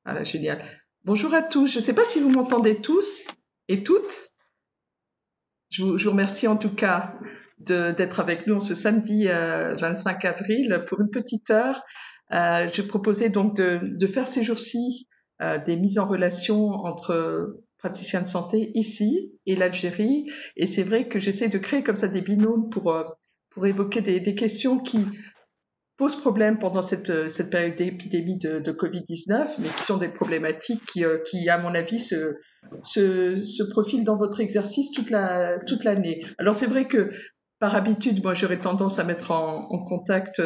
Voilà, génial. Bonjour à tous. Je ne sais pas si vous m'entendez tous et toutes. Je vous remercie en tout cas d'être avec nous en ce samedi 25 avril pour une petite heure. Je proposais donc de faire ces jours-ci des mises en relation entre praticiens de santé ici et l'Algérie. Et c'est vrai que j'essaie de créer comme ça des binômes pour évoquer des questions qui pose problème pendant cette période d'épidémie de Covid-19, mais qui sont des problématiques qui à mon avis, se profilent dans votre exercice toute l'année. Alors c'est vrai que par habitude, moi j'aurais tendance à mettre en contact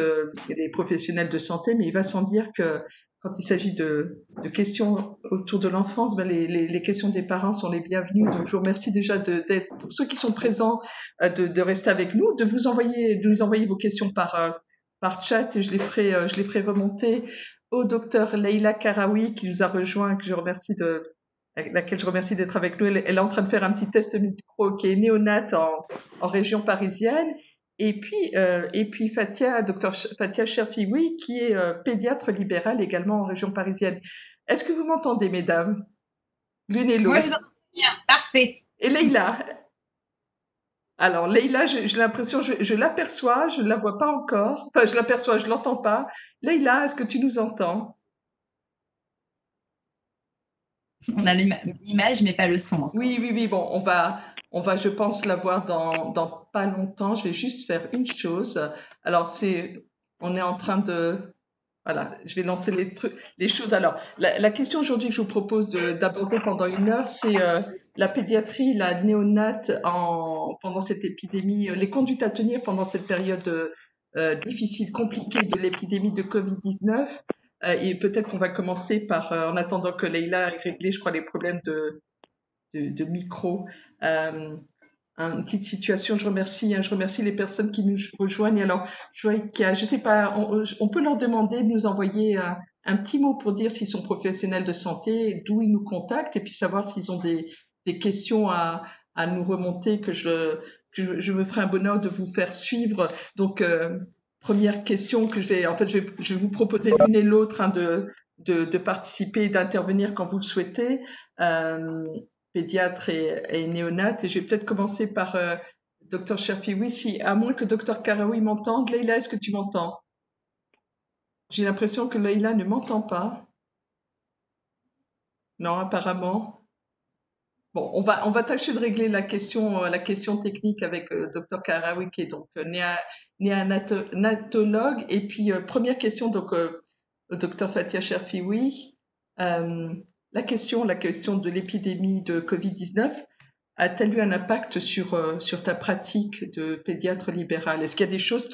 les professionnels de santé, mais il va sans dire que quand il s'agit de questions autour de l'enfance, ben les questions des parents sont les bienvenues. Donc je vous remercie déjà d'être, pour ceux qui sont présents, de rester avec nous, de nous envoyer vos questions par chat et je les ferai remonter au docteur Leïla Karawi qui nous a rejoint, avec laquelle je remercie d'être avec nous. Elle est en train de faire un petit test micro qui est néonate en région parisienne. Et puis Fatia, docteur Fatia Cherfioui, qui est pédiatre libérale également en région parisienne. Est-ce que vous m'entendez, mesdames? L'une et Moi, je l'autre. vous entends bien. Parfait. Et Leïla, alors, Leïla, j'ai l'impression, je l'aperçois, je ne la vois pas encore. Enfin, je l'aperçois, je l'entends pas. Leïla, est-ce que tu nous entends? On a l'image, mais pas le son encore. Oui, oui, oui. Bon, on va, je pense, la voir dans pas longtemps. Je vais juste faire une chose. Alors, on est en train de, voilà, je vais lancer les choses. Alors, la question aujourd'hui que je vous propose d'aborder pendant une heure, c'est la pédiatrie, la néonate pendant cette épidémie, les conduites à tenir pendant cette période difficile, compliquée de l'épidémie de Covid-19. Et peut-être qu'on va commencer par, en attendant que Leïla ait réglé, je crois, les problèmes de micro. Une petite situation. Je remercie les personnes qui nous rejoignent. Alors, je vois qu'il y a, je sais pas, on peut leur demander de nous envoyer un petit mot pour dire s'ils sont professionnels de santé, d'où ils nous contactent, et puis savoir s'ils ont des questions à nous remonter, que je me ferai un bonheur de vous faire suivre. Donc, première question que je vais vous proposer l'une et l'autre hein, de participer et d'intervenir quand vous le souhaitez. Euh, Pédiatre et néonate. Et je vais peut-être commencer par Dr Cherfioui, si, à moins que Dr Karawi m'entende. Leïla, est-ce que tu m'entends? J'ai l'impression que Leïla ne m'entend pas. Non, apparemment. Bon, on va tâcher de régler la question technique avec Dr Karawi, qui est donc néonatologue. Et puis, première question, donc, au Dr Fatia Cherfioui. Euh, la question de l'épidémie de Covid-19 a-t-elle eu un impact sur ta pratique de pédiatre libéral? Est-ce qu'il y a des choses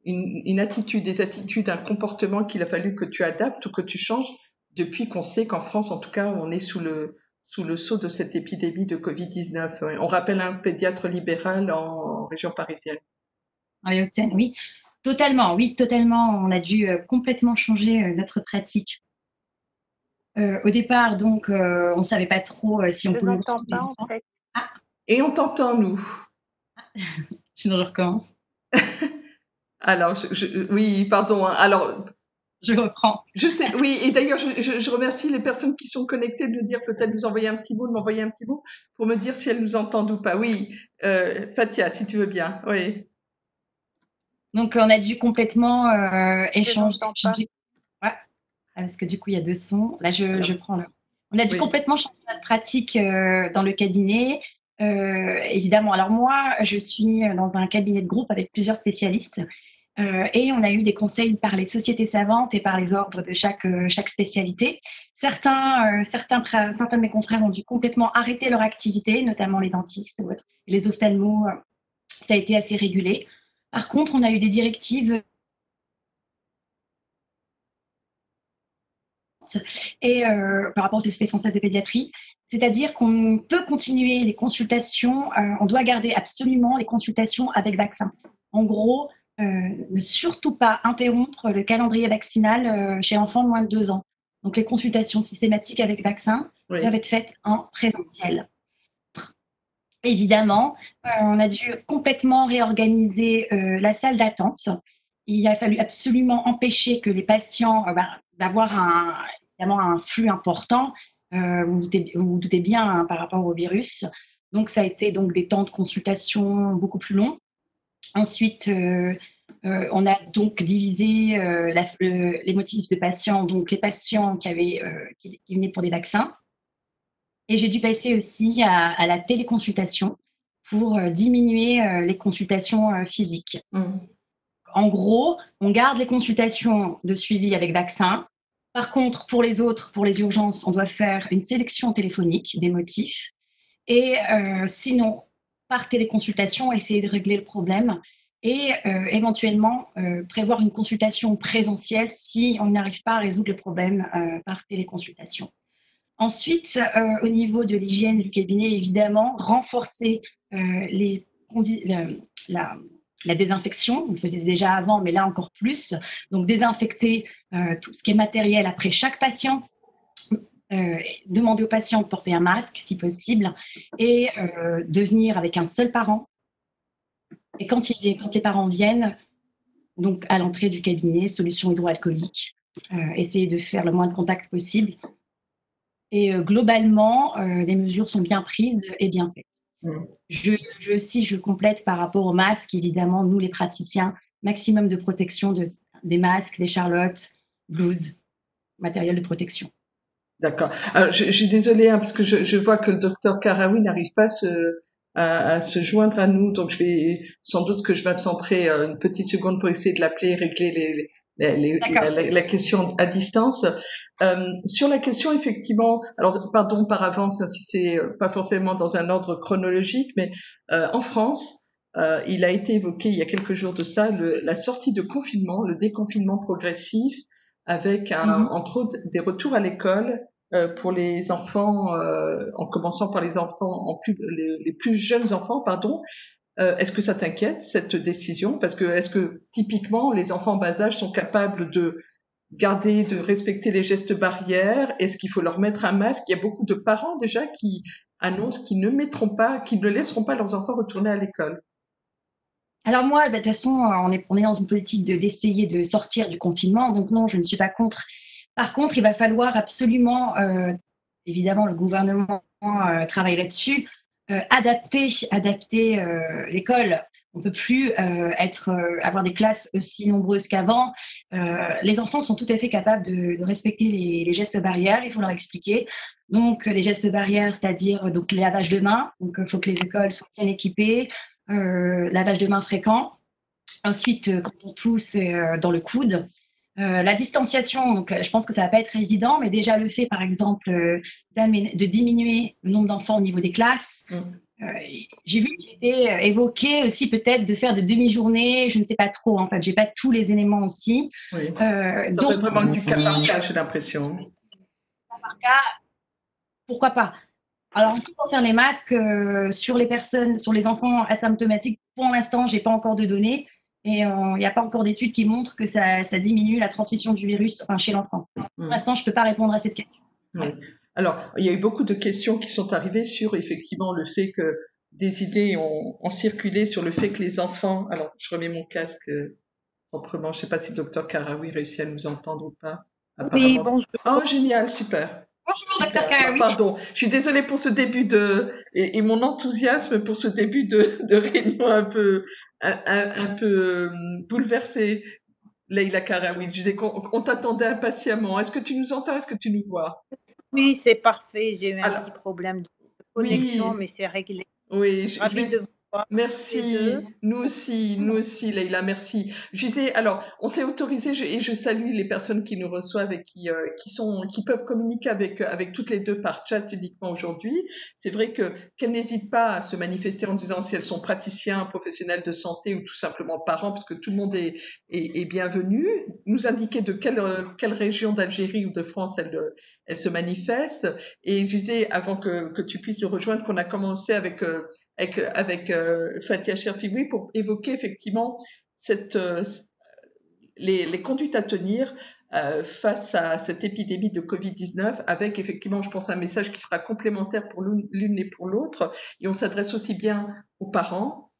une attitude, des attitudes, un comportement qu'il a fallu que tu adaptes ou que tu changes depuis qu'on sait qu'en France, en tout cas, on est sous le sceau de cette épidémie de Covid-19? Ouais. On rappelle un pédiatre libéral en région parisienne. Dans les Hauts-de-Seine, oui. Totalement, oui, totalement. On a dû complètement changer notre pratique. Au départ, donc, on ne savait pas trop si on Je pouvait n'entends voir les pas en enfants. fait. Ah, Et on t'entend, nous. je recommence. Alors, oui, pardon. Hein. Alors, Je reprends. je sais, oui, et d'ailleurs, je remercie les personnes qui sont connectées de nous dire, peut-être nous envoyer un petit mot, de m'envoyer un petit mot pour me dire si elles nous entendent ou pas. Oui, Fatia, si tu veux bien. Oui. Donc, on a dû complètement Je n'entends pas. changer. Ouais, parce que du coup, il y a deux sons. Là, je Alors, prends le. On a dû oui. complètement changer notre pratique dans le cabinet. Évidemment, alors moi, je suis dans un cabinet de groupe avec plusieurs spécialistes et on a eu des conseils par les sociétés savantes et par les ordres de chaque spécialité. Certains de mes confrères ont dû complètement arrêter leur activité, notamment les dentistes ou autres. Et les ophtalmos, ça a été assez régulé. Par contre, on a eu des directives et par rapport aux sociétés françaises de pédiatrie, c'est-à-dire qu'on peut continuer les consultations, on doit garder absolument les consultations avec vaccin. En gros, ne surtout pas interrompre le calendrier vaccinal chez l'enfant de moins de 2 ans. Donc les consultations systématiques avec vaccin doivent Oui. être faites en présentiel. Évidemment, on a dû complètement réorganiser la salle d'attente. Il a fallu absolument empêcher que les patients d'avoir évidemment un flux important. Vous doutez bien hein, par rapport au virus. Donc, ça a été donc des temps de consultation beaucoup plus longs. Ensuite, on a donc divisé les motifs de patients, donc les patients qui venaient pour des vaccins. Et j'ai dû passer aussi à la téléconsultation pour diminuer les consultations physiques. En gros, on garde les consultations de suivi avec vaccin. Par contre, pour les autres, pour les urgences, on doit faire une sélection téléphonique des motifs. Et sinon, par téléconsultation, essayer de régler le problème et éventuellement prévoir une consultation présentielle si on n'arrive pas à résoudre le problème par téléconsultation. Ensuite, au niveau de l'hygiène du cabinet, évidemment, renforcer la désinfection. On le faisait déjà avant, mais là encore plus. Donc, désinfecter tout ce qui est matériel après chaque patient. Demander aux patients de porter un masque si possible et de venir avec un seul parent. Et quand les parents viennent, donc à l'entrée du cabinet, solution hydroalcoolique, essayer de faire le moins de contact possible. Et globalement, les mesures sont bien prises et bien faites. Je complète par rapport aux masques, évidemment, nous les praticiens, maximum de protection des masques, des charlottes, blouses, matériel de protection. D'accord. Alors, je suis désolée hein, parce que je vois que le docteur Karaoui n'arrive pas à se joindre à nous, donc sans doute que je m'absenterai une petite seconde pour essayer de l'appeler et régler la question à distance. Sur la question, effectivement, alors pardon par avance hein, si c'est pas forcément dans un ordre chronologique, mais en France, il a été évoqué il y a quelques jours de ça la sortie de confinement, le déconfinement progressif, avec entre autres des retours à l'école pour les enfants, en commençant par les enfants, les plus jeunes enfants, pardon. Est-ce que ça t'inquiète, cette décision? Parce que est-ce que typiquement les enfants en bas âge sont capables de respecter les gestes barrières? Est-ce qu'il faut leur mettre un masque? Il y a beaucoup de parents déjà qui annoncent qu'ils ne laisseront pas leurs enfants retourner à l'école. Alors moi, de toute façon, on est dans une politique d'essayer de sortir du confinement, donc non, je ne suis pas contre. Par contre, il va falloir absolument, évidemment, le gouvernement travaille là-dessus, adapter l'école. On ne peut plus avoir des classes aussi nombreuses qu'avant. Les enfants sont tout à fait capables de respecter les gestes barrières, il faut leur expliquer. Donc, les gestes barrières, c'est-à-dire donc, les lavages de mains. Donc, il faut que les écoles soient bien équipées. Lavage de mains fréquent. Ensuite, quand on tousse, dans le coude. La distanciation, donc, je pense que ça ne va pas être évident, mais déjà le fait, par exemple, de diminuer le nombre d'enfants au niveau des classes. J'ai vu qu'il était évoqué aussi peut-être de faire de demi-journées, je ne sais pas trop, en fait, je n'ai pas tous les éléments aussi. Oui. Ça donc, peut vraiment du cas par cas, j'ai l'impression. Cas par cas, pourquoi pas? Alors, en ce qui concerne les masques, sur les enfants asymptomatiques, pour l'instant, je n'ai pas encore de données. Et il n'y a pas encore d'études qui montrent que ça diminue la transmission du virus chez l'enfant. Pour l'instant, je ne peux pas répondre à cette question. Oui. Alors, il y a eu beaucoup de questions qui sont arrivées sur effectivement le fait que des idées ont circulé sur le fait que les enfants... Alors, je remets mon casque proprement. Je ne sais pas si le docteur Karaoui réussit à nous entendre ou pas. Apparemment. Oui, bonjour. Oh, génial, super. Bonjour, docteur Karaoui. Pardon, je suis désolée pour ce début et mon enthousiasme pour ce début de réunion un peu bouleversé. Leïla Karaoui, je disais qu'on t'attendait impatiemment. Est-ce que tu nous entends? Est-ce que tu nous vois? Oui, c'est parfait. J'ai eu un petit problème de connexion, mais c'est réglé. Oui, je vais de vous voir. Merci. Nous aussi, Leïla, merci. Je disais, alors, on s'est autorisé et je salue les personnes qui nous reçoivent et qui peuvent communiquer avec toutes les deux par chat uniquement aujourd'hui. C'est vrai qu'elles n'hésitent pas à se manifester en disant si elles sont praticiens, professionnels de santé ou tout simplement parents, parce que tout le monde est bienvenu. Nous indiquer de quelle région d'Algérie ou de France elles se manifestent. Et je disais, avant que tu puisses nous rejoindre, qu'on a commencé avec Fatia Cherfioui pour évoquer effectivement les conduites à tenir face à cette épidémie de Covid-19, avec effectivement, je pense, un message qui sera complémentaire pour l'une et pour l'autre. Et on s'adresse aussi bien aux parents,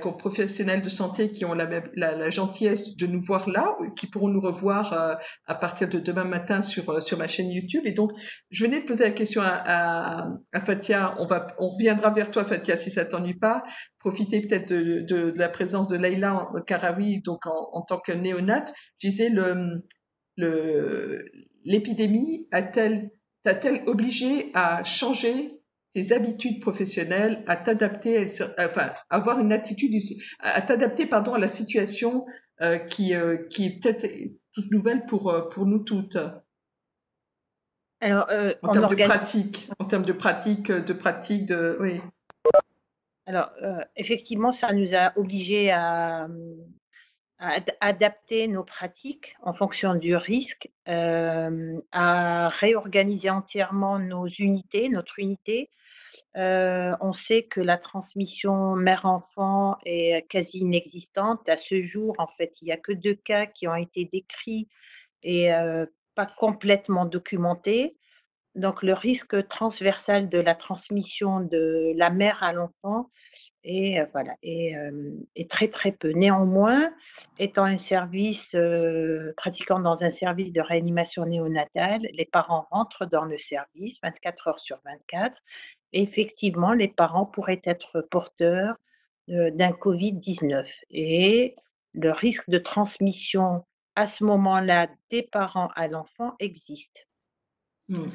qu'aux professionnels de santé qui ont la gentillesse de nous voir là, qui pourront nous revoir à partir de demain matin sur ma chaîne YouTube. Et donc, je venais de poser la question à Fatia. On reviendra vers toi, Fatia, si ça t'ennuie pas. Profiter peut-être de la présence de Leïla Karawi, donc en tant que néonate. Je disais, l'épidémie t'a-t-elle obligé à changer tes habitudes professionnelles, à t'adapter, enfin, avoir une attitude, à t'adapter, pardon, à la situation qui est peut-être toute nouvelle pour nous toutes. Alors, en termes de pratique, oui. Alors, effectivement, ça nous a obligés à adapter nos pratiques en fonction du risque, à réorganiser entièrement notre unité. On sait que la transmission mère-enfant est quasi inexistante. À ce jour, en fait, il n'y a que 2 cas qui ont été décrits et pas complètement documentés. Donc le risque transversal de la transmission de la mère à l'enfant voilà, est très, très peu. Néanmoins, étant pratiquant dans un service de réanimation néonatale, les parents rentrent dans le service 24 heures sur 24. Et effectivement, les parents pourraient être porteurs, d'un Covid-19 et le risque de transmission à ce moment-là des parents à l'enfant existe. Mmh.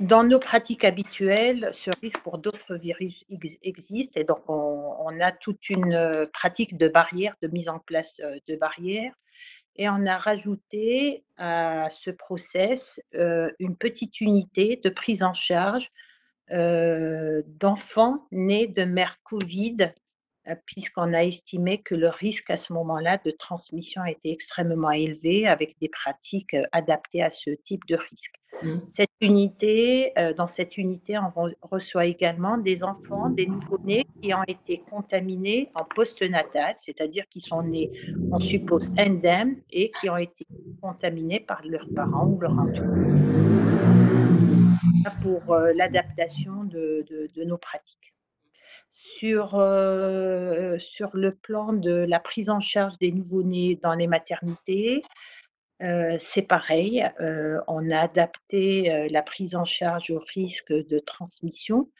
Dans nos pratiques habituelles, ce risque pour d'autres virus existe et donc on a toute une pratique de barrière, de mise en place de barrières et on a rajouté à ce process une petite unité de prise en charge d'enfants nés de mère Covid, puisqu'on a estimé que le risque à ce moment-là de transmission était extrêmement élevé avec des pratiques adaptées à ce type de risque. Mmh. Dans cette unité, on reçoit également des enfants, des nouveau-nés qui ont été contaminés en post-natal, c'est-à-dire qui sont nés, on suppose, indemnes et qui ont été contaminés par leurs parents ou leur entourage. Pour l'adaptation de nos pratiques. Sur le plan de la prise en charge des nouveau-nés dans les maternités, c'est pareil, on a adapté la prise en charge au risque de transmission,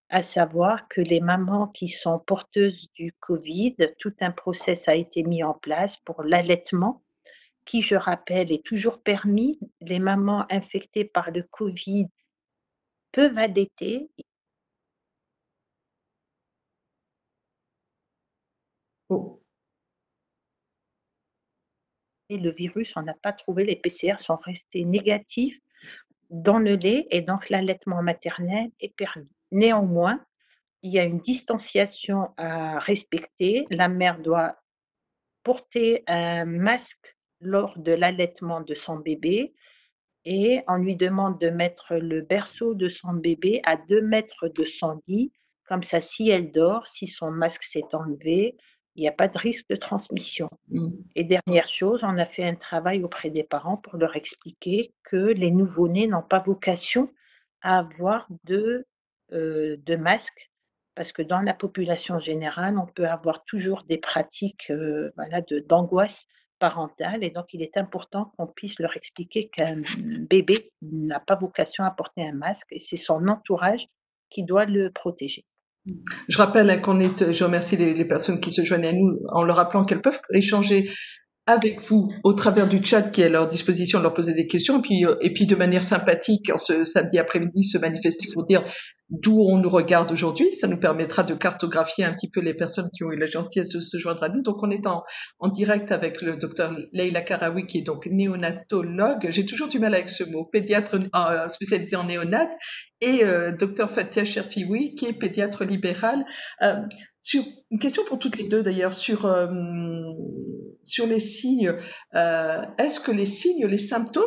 à savoir que les mamans qui sont porteuses du Covid, tout un process a été mis en place pour l'allaitement, qui, je rappelle, est toujours permis. Les mamans infectées par le Covid peuvent allaiter. Oh. Et le virus, on n'a pas trouvé, les PCR sont restés négatifs dans le lait et donc l'allaitement maternel est permis. Néanmoins, il y a une distanciation à respecter. La mère doit porter un masque lors de l'allaitement de son bébé et on lui demande de mettre le berceau de son bébé à 2 mètres de son lit. Comme ça, si elle dort, si son masque s'est enlevé, il n'y a pas de risque de transmission. Mmh. Et dernière chose, on a fait un travail auprès des parents pour leur expliquer que les nouveau-nés n'ont pas vocation à avoir de masque, parce que dans la population générale, on peut avoir toujours des pratiques voilà, d'angoisse parentale, et donc il est important qu'on puisse leur expliquer qu'un bébé n'a pas vocation à porter un masque, et c'est son entourage qui doit le protéger. Je rappelle je remercie les personnes qui se joignent à nous en leur rappelant qu'elles peuvent échanger avec vous au travers du chat qui est à leur disposition, leur poser des questions et puis de manière sympathique en ce samedi après-midi se manifester pour dire d'où on nous regarde aujourd'hui. Ça nous permettra de cartographier un petit peu les personnes qui ont eu la gentillesse de se joindre à nous. Donc on est en direct avec le docteur Leïla Karawi qui est donc néonatologue. J'ai toujours du mal avec ce mot, pédiatre spécialisé en néonat et docteur Fatia Cherfioui qui est pédiatre libéral. Une question pour toutes les deux d'ailleurs sur les signes. Est-ce que les signes, les symptômes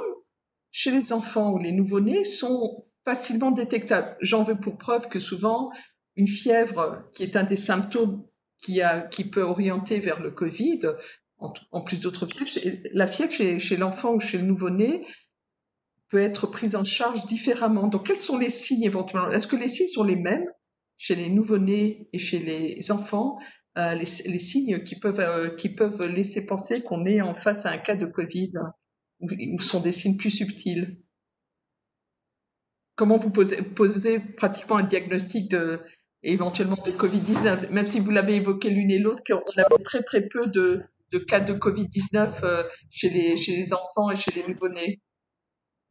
chez les enfants ou les nouveau-nés sont facilement détectables? J'en veux pour preuve que souvent une fièvre qui est un des symptômes qui peut orienter vers le Covid, en plus d'autres fièvres, la fièvre chez l'enfant ou chez le nouveau-né peut être prise en charge différemment. Donc quels sont les signes éventuellement? Est-ce que les signes sont les mêmes chez les nouveau-nés et chez les enfants? les signes qui peuvent laisser penser qu'on est en face à un cas de Covid, ou sont des signes plus subtils? Comment vous posez pratiquement un diagnostic éventuellement de Covid-19, même si vous l'avez évoqué l'une et l'autre, qu'on avait très très peu de cas de Covid-19 chez les enfants et chez les nouveau-nés.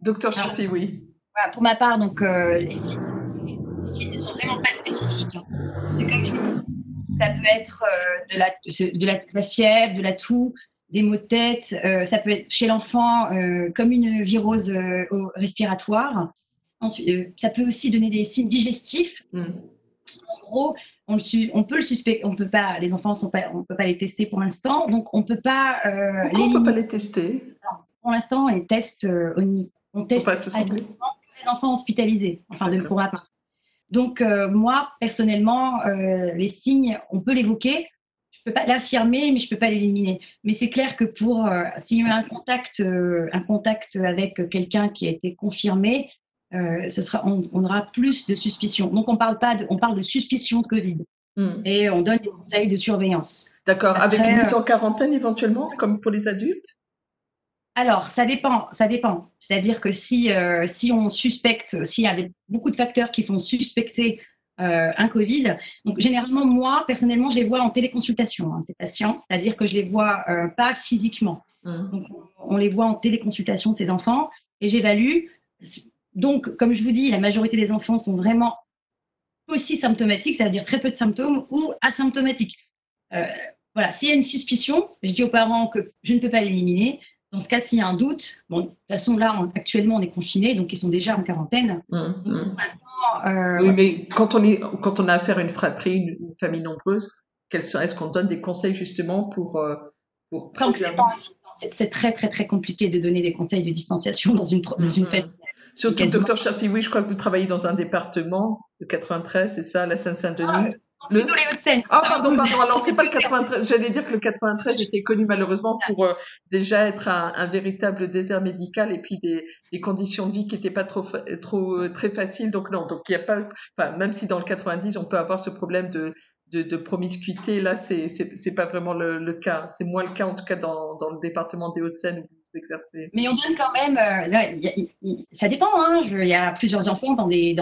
Docteur Chafi, oui. Voilà, pour ma part, donc, les signes ne sont vraiment pas spécifiques. C'est comme je dis, ça peut être de la fièvre, de la toux, des maux de tête. Ça peut être chez l'enfant comme une virose respiratoire. Ensuite, ça peut aussi donner des signes digestifs. En gros, on peut le suspecter, on peut pas, les enfants on peut pas les tester pour l'instant, donc on peut pas. Pourquoi on peut pas les tester? Alors, pour l'instant, on teste on teste que les enfants hospitalisés, enfin pour ma part. Donc moi, personnellement, les signes, on peut l'évoquer. Je peux pas l'affirmer, mais je peux pas l'éliminer. Mais c'est clair que s'il y a un contact avec quelqu'un qui a été confirmé, on aura plus de suspicion. Donc on parle de suspicion de Covid. Et on donne des conseils de surveillance. D'accord. Avec une mise en quarantaine éventuellement, comme pour les adultes? Alors, ça dépend. C'est-à-dire que si on suspecte, s'il y a beaucoup de facteurs qui font suspecter un Covid, donc généralement, moi, personnellement, je les vois en téléconsultation, ces patients, c'est-à-dire que je les vois pas physiquement. Donc, on les voit en téléconsultation, ces enfants, et j'évalue. Donc, comme je vous dis, la majorité des enfants sont vraiment aussi symptomatiques, ça veut dire très peu de symptômes, ou asymptomatiques. Voilà, s'il y a une suspicion, je dis aux parents que je ne peux pas l'éliminer. Dans ce cas, s'il y a un doute, bon, de toute façon, là, actuellement, on est confinés, donc ils sont déjà en quarantaine. Donc, pour l'instant, oui, mais quand on a affaire à une fratrie, une famille nombreuse, est-ce qu'on donne des conseils justement pour tant que c'est très, très, très compliqué de donner des conseils de distanciation dans une famille. Surtout, docteur Chafi, oui, je crois que vous travaillez dans un département, le 93, c'est ça, la Seine-Saint-Denis. Plutôt les Hauts-de-Seine. Ah, pardon, alors c'est pas le 93. J'allais dire que le 93 était connu malheureusement pour déjà être un véritable désert médical et puis des conditions de vie qui n'étaient pas très faciles. Donc non, donc il y a pas, enfin, même si dans le 90 on peut avoir ce problème de promiscuité, là c'est pas vraiment le cas. C'est moins le cas en tout cas dans le département des Hauts-de-Seine où vous exercez. Mais on donne quand même, ça dépend, hein, il y a plusieurs enfants dans des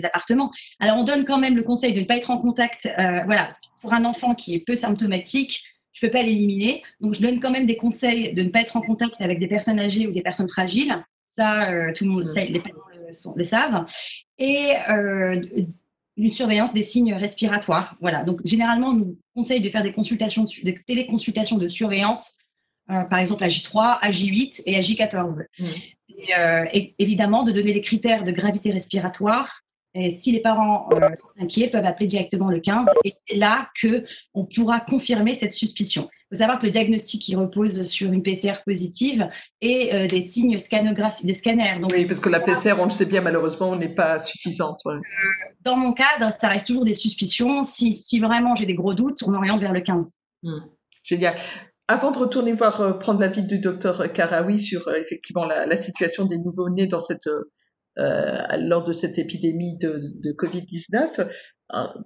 appartements. Alors on donne quand même le conseil de ne pas être en contact, voilà, pour un enfant qui est peu symptomatique, je ne peux pas l'éliminer. Donc je donne quand même des conseils de ne pas être en contact avec des personnes âgées ou des personnes fragiles. Ça, tout le monde, les parents le savent. Et une surveillance des signes respiratoires. Voilà. Donc généralement, on nous conseille de faire des téléconsultations de surveillance. Par exemple à J3, à J8 et à J14. Et évidemment, de donner les critères de gravité respiratoire. Et si les parents sont inquiets, peuvent appeler directement le 15. Et c'est là qu'on pourra confirmer cette suspicion. Il faut savoir que le diagnostic, il repose sur une PCR positive et des signes de scanner. Donc, oui, parce que la PCR, on le sait bien, malheureusement, n'est pas suffisante. Ouais. Dans mon cadre, ça reste toujours des suspicions. Si vraiment j'ai des gros doutes, on oriente vers le 15. Génial. Avant de retourner prendre l'avis du docteur Karaoui sur effectivement la situation des nouveau-nés lors de cette épidémie de Covid-19,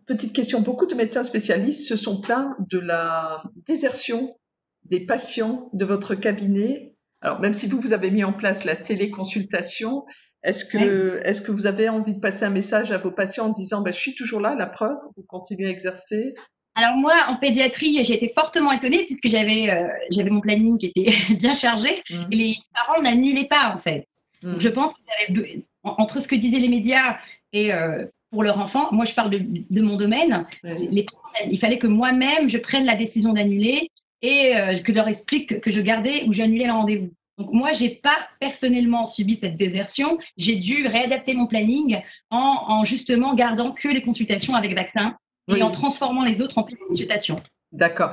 petite question, beaucoup de médecins spécialistes se sont plaints de la désertion des patients de votre cabinet. Alors même si vous avez mis en place la téléconsultation, est-ce que vous avez envie de passer un message à vos patients en disant je suis toujours là, la preuve, vous continuez à exercer? Alors moi, en pédiatrie, j'ai été fortement étonnée puisque j'avais mon planning qui était bien chargé et les parents n'annulaient pas en fait. Donc, je pense qu'ils avaient, entre ce que disaient les médias et pour leur enfant, moi je parle de mon domaine, il fallait que moi-même je prenne la décision d'annuler et que leur explique que je gardais ou j'annulais le rendez-vous. Donc moi, j'ai pas personnellement subi cette désertion, j'ai dû réadapter mon planning en justement gardant que les consultations avec vaccin. Et en transformant les autres en téléconsultation. D'accord.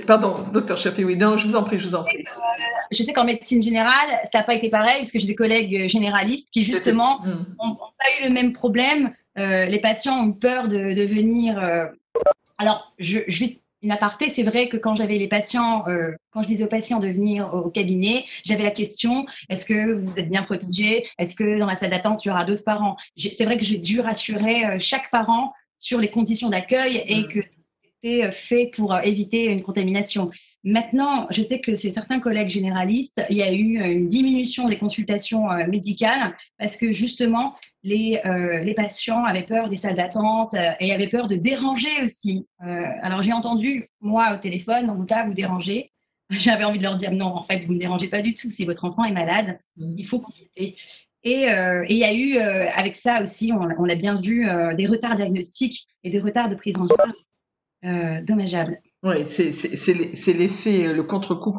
Pardon, docteur Chafi, oui, non, je vous en prie. Je sais qu'en médecine générale, ça n'a pas été pareil, parce que j'ai des collègues généralistes qui, justement, n'ont pas eu le même problème. Les patients ont eu peur de venir. Alors, je vais une aparté, c'est vrai que quand j'avais les patients, quand je disais aux patients de venir au cabinet, j'avais la question, est-ce que vous êtes bien protégés? Est-ce que dans la salle d'attente, il y aura d'autres parents? C'est vrai que j'ai dû rassurer chaque parent sur les conditions d'accueil et que été fait pour éviter une contamination. Maintenant, je sais que chez certains collègues généralistes, il y a eu une diminution des consultations médicales parce que justement, les patients avaient peur des salles d'attente et avaient peur de déranger aussi. Alors j'ai entendu, moi, au téléphone, en tout cas, vous déranger. J'avais envie de leur dire non, en fait, vous ne me dérangez pas du tout. Si votre enfant est malade, il faut consulter. Et il y a eu, avec ça aussi, on l'a bien vu, des retards diagnostiques et des retards de prise en charge dommageables. Oui, c'est l'effet, le contre-coup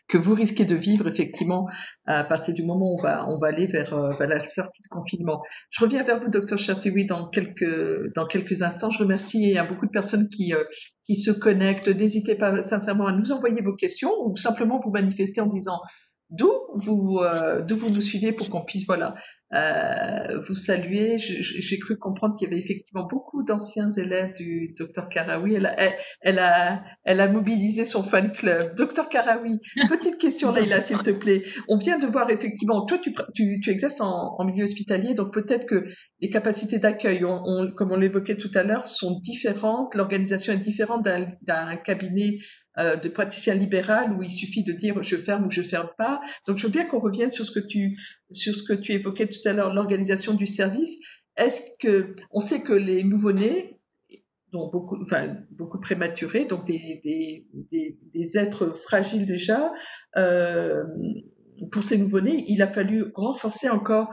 que vous risquez de vivre effectivement à partir du moment où on va aller vers la sortie de confinement. Je reviens vers vous, docteur Chafioui, dans quelques instants. Je remercie, il y a beaucoup de personnes qui se connectent. N'hésitez pas sincèrement à nous envoyer vos questions ou simplement vous manifester en disant d'où vous nous suivez pour qu'on puisse, voilà, vous saluer. J'ai cru comprendre qu'il y avait effectivement beaucoup d'anciens élèves du docteur Karaoui. Elle a mobilisé son fan club. Docteur Karaoui, petite question, Leïla, s'il te plaît. On vient de voir effectivement, toi, tu exerces en milieu hospitalier, donc peut-être que les capacités d'accueil, comme on l'évoquait tout à l'heure, sont différentes. L'organisation est différente d'un cabinet de praticien libéral où il suffit de dire je ferme ou je ferme pas. Donc, je veux bien qu'on revienne sur ce que tu évoquais tout à l'heure, l'organisation du service. On sait que les nouveau-nés, dont beaucoup de prématurés, donc des êtres fragiles déjà, pour ces nouveau-nés, il a fallu renforcer encore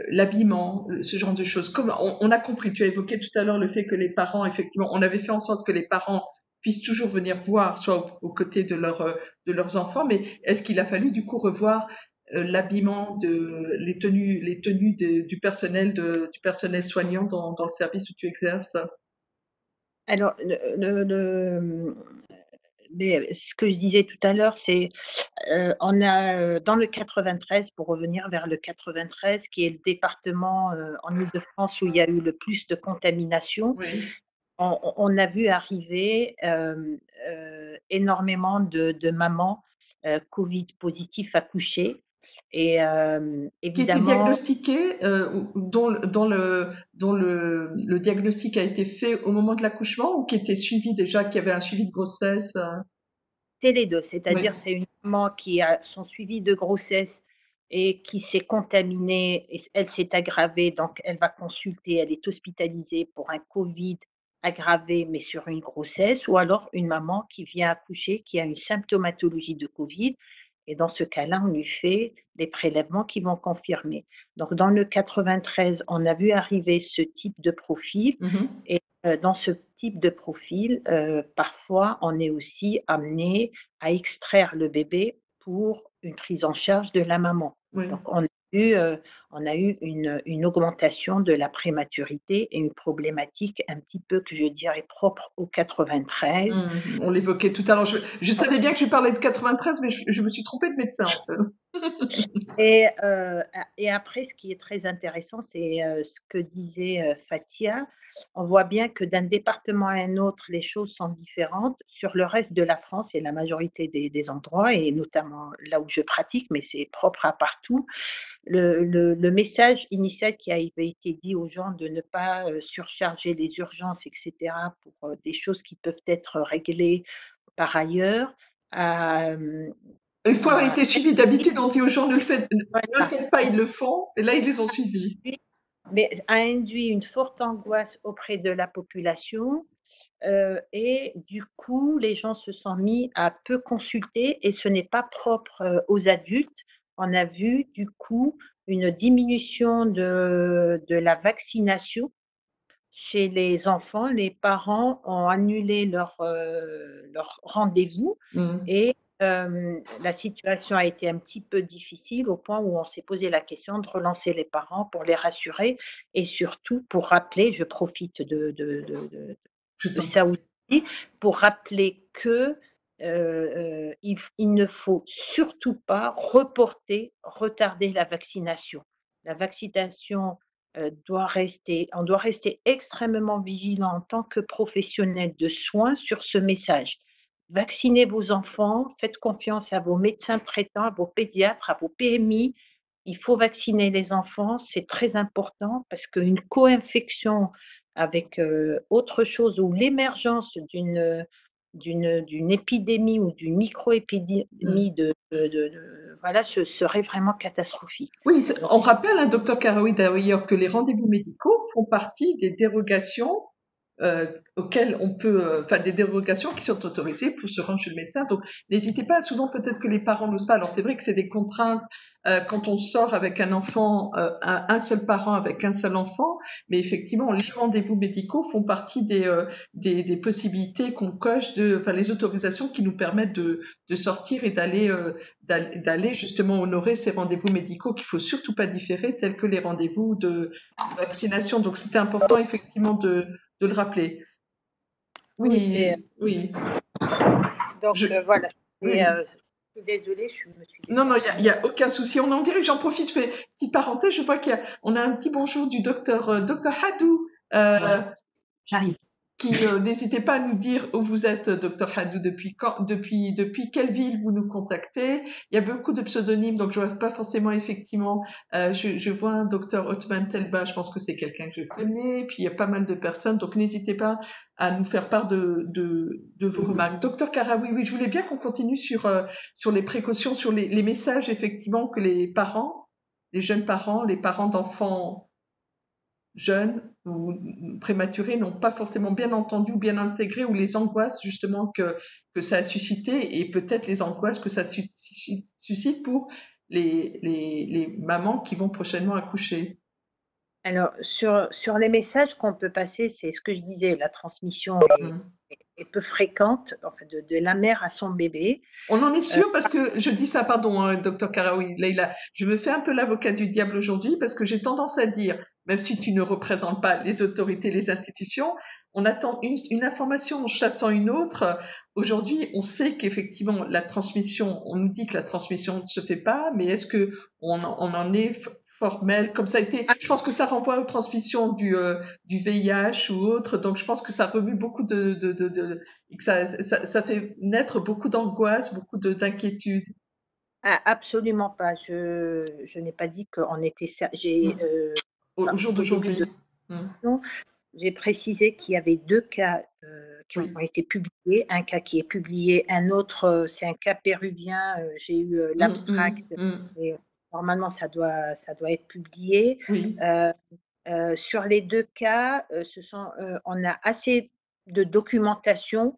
l'habillement, ce genre de choses. Comme on a compris, tu as évoqué tout à l'heure le fait que les parents, effectivement, on avait fait en sorte que les parents puissent toujours venir voir, soit aux côtés de leurs enfants, mais est-ce qu'il a fallu du coup revoir l'habillement, les tenues du personnel soignant dans le service où tu exerces? Alors, ce que je disais tout à l'heure, c'est on a dans le 93, pour revenir vers le 93, qui est le département en Île-de-France où il y a eu le plus de contamination, Oui. on a vu arriver énormément de mamans Covid positifs accouchées. Et Qui était évidemment, diagnostiqué, dont le diagnostic a été fait au moment de l'accouchement ou qui était suivi déjà, qui avait un suivi de grossesse? c'est les deux, Oui. c'est-à-dire c'est une maman qui a son suivi de grossesse et qui s'est contaminée, et elle s'est aggravée, donc elle va consulter, elle est hospitalisée pour un Covid aggravé, mais sur une grossesse, ou alors une maman qui vient accoucher, qui a une symptomatologie de Covid, et dans ce cas-là, on lui fait les prélèvements qui vont confirmer. Donc dans le 93, on a vu arriver ce type de profil, Mhm. et dans ce type de profil, parfois, on est aussi amené à extraire le bébé pour une prise en charge de la maman. Oui. Donc on a eu une augmentation de la prématurité et une problématique un petit peu que je dirais propre au 93. On l'évoquait tout à l'heure. Je savais bien que je parlais de 93, mais je me suis trompée de médecin, en fait. Et après, ce qui est très intéressant, c'est ce que disait Fatia. On voit bien que d'un département à un autre, les choses sont différentes. Sur le reste de la France et la majorité des endroits, et notamment là où je pratique, mais c'est propre à partout, le message initial qui avait été dit aux gens de ne pas surcharger les urgences, etc., pour des choses qui peuvent être réglées par ailleurs, a, Une fois a a- été suivi d'habitude, on dit aux gens ne le voilà, faites pas, ils le font. Et là, ils les ont suivis. mais a induit une forte angoisse auprès de la population, et du coup, les gens se sont mis à peu consulter, et ce n'est pas propre, aux adultes. On a vu du coup une diminution de la vaccination chez les enfants. Les parents ont annulé leur rendez-vous, Mm. et la situation a été un petit peu difficile au point où on s'est posé la question de relancer les parents pour les rassurer, et surtout pour rappeler, je profite Je de t'en ça prie. aussi, pour rappeler que il ne faut surtout pas reporter, retarder la vaccination. La vaccination on doit rester extrêmement vigilant en tant que professionnel de soins sur ce message. Vaccinez vos enfants, faites confiance à vos médecins traitants, à vos pédiatres, à vos PMI. Il faut vacciner les enfants, c'est très important parce qu'une co-infection avec autre chose ou l'émergence d'une épidémie ou d'une micro-épidémie voilà, ce serait vraiment catastrophique. Oui, Donc, on rappelle, hein, docteur Karaoui d'ailleurs, que les rendez-vous médicaux font partie des dérogations auxquelles on peut, enfin des dérogations qui sont autorisées pour se rendre chez le médecin. Donc, n'hésitez pas. Souvent, peut-être que les parents n'osent pas. Alors, c'est vrai que c'est des contraintes quand on sort avec un enfant, un seul parent avec un seul enfant. Mais effectivement, les rendez-vous médicaux font partie des possibilités qu'on coche enfin les autorisations qui nous permettent de sortir et d'aller justement honorer ces rendez-vous médicaux qu'il faut surtout pas différer, tels que les rendez-vous de vaccination. Donc, c'était important effectivement de le rappeler. oui, Oui. donc voilà. Oui. Je suis désolée, je me suis Non, il y a aucun souci. On en dirait que j'en profite, je fais une petite parenthèse. Je vois on a un petit bonjour du docteur Hadou. J'arrive. N'hésitez pas à nous dire où vous êtes, docteur Hadou, depuis quelle ville vous nous contactez. Il y a beaucoup de pseudonymes, donc je vois pas forcément effectivement. Je vois un docteur Othman Telba, je pense que c'est quelqu'un que je connais. Puis il y a pas mal de personnes, donc n'hésitez pas à nous faire part de vos remarques. Docteur Karaoui, oui, je voulais bien qu'on continue sur les précautions, sur les messages effectivement que les parents, les jeunes parents, les parents d'enfants jeunes ou prématurés n'ont pas forcément bien entendu ou bien intégré, ou les angoisses justement que ça a suscité, et peut-être les angoisses que ça suscite pour les mamans qui vont prochainement accoucher. Alors, sur les messages qu'on peut passer, c'est ce que je disais, la transmission est peu fréquente, en fait, de la mère à son bébé. On en est sûr parce que je dis ça, pardon, hein, docteur Karaoui, Leïla, je me fais un peu l'avocat du diable aujourd'hui parce que j'ai tendance à dire, même si tu ne représentes pas les autorités, les institutions, on attend une information en chassant une autre. Aujourd'hui, on sait qu'effectivement la transmission, on nous dit que la transmission ne se fait pas, mais est-ce que on en est formel comme ça a été? Je pense que ça renvoie aux transmissions du VIH ou autre, donc je pense que ça remue beaucoup et que ça fait naître beaucoup d'angoisse, beaucoup d'inquiétude. Ah, absolument pas. Je n'ai pas dit qu'on était j'ai Au jour au début d'aujourd'hui. de non, j'ai précisé qu'il y avait 2 cas, qui Oui. ont été publiés. Un cas qui est publié, un autre, c'est un cas péruvien, j'ai eu, l'abstract et normalement ça doit être publié. Oui. Sur les 2 cas, on a assez de documentation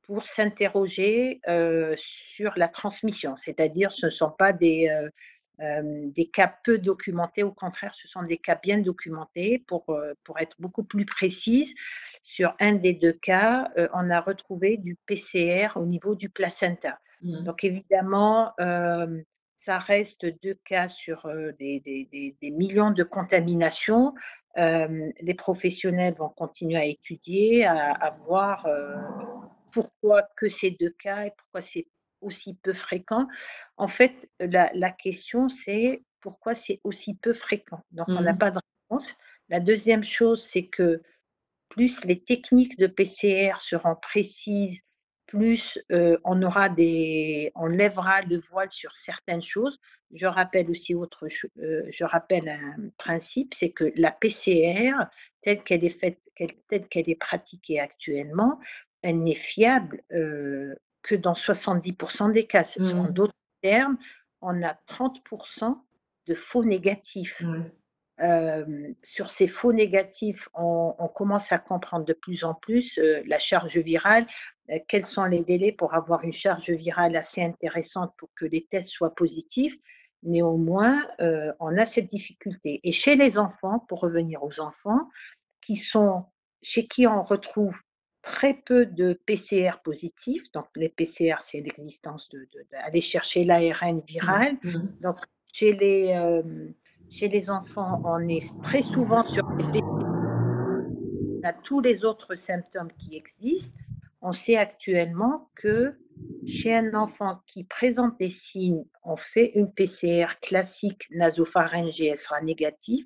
pour s'interroger, sur la transmission. C'est-à-dire, ce ne sont pas des cas peu documentés, au contraire, ce sont des cas bien documentés. Pour être beaucoup plus précise, sur un des 2 cas, on a retrouvé du PCR au niveau du placenta. Donc évidemment, ça reste 2 cas sur, des millions de contaminations. Les professionnels vont continuer à étudier, à voir, pourquoi que ces 2 cas et pourquoi c'est aussi peu fréquent? En fait, la question, c'est pourquoi c'est aussi peu fréquent? Donc on n'a pas de réponse. La deuxième chose, c'est que plus les techniques de PCR seront précises, plus, on lèvera le voile sur certaines choses. Je rappelle aussi je rappelle un principe, c'est que la PCR telle qu'elle est faite, telle qu'elle est pratiquée actuellement, elle n'est fiable, que dans 70 des cas. En d'autres termes, on a 30 de faux négatifs. Sur ces faux négatifs, on commence à comprendre de plus en plus la charge virale. Quels sont les délais pour avoir une charge virale assez intéressante pour que les tests soient positifs? Néanmoins, on a cette difficulté. Et chez les enfants, pour revenir aux enfants, chez qui on retrouve très peu de PCR positifs, donc les PCR, c'est l'existence d'aller chercher l'ARN viral. Donc, chez les enfants, on est très souvent sur des PCR. On a tous les autres symptômes qui existent. On sait actuellement que chez un enfant qui présente des signes, on fait une PCR classique nasopharyngée, elle sera négative,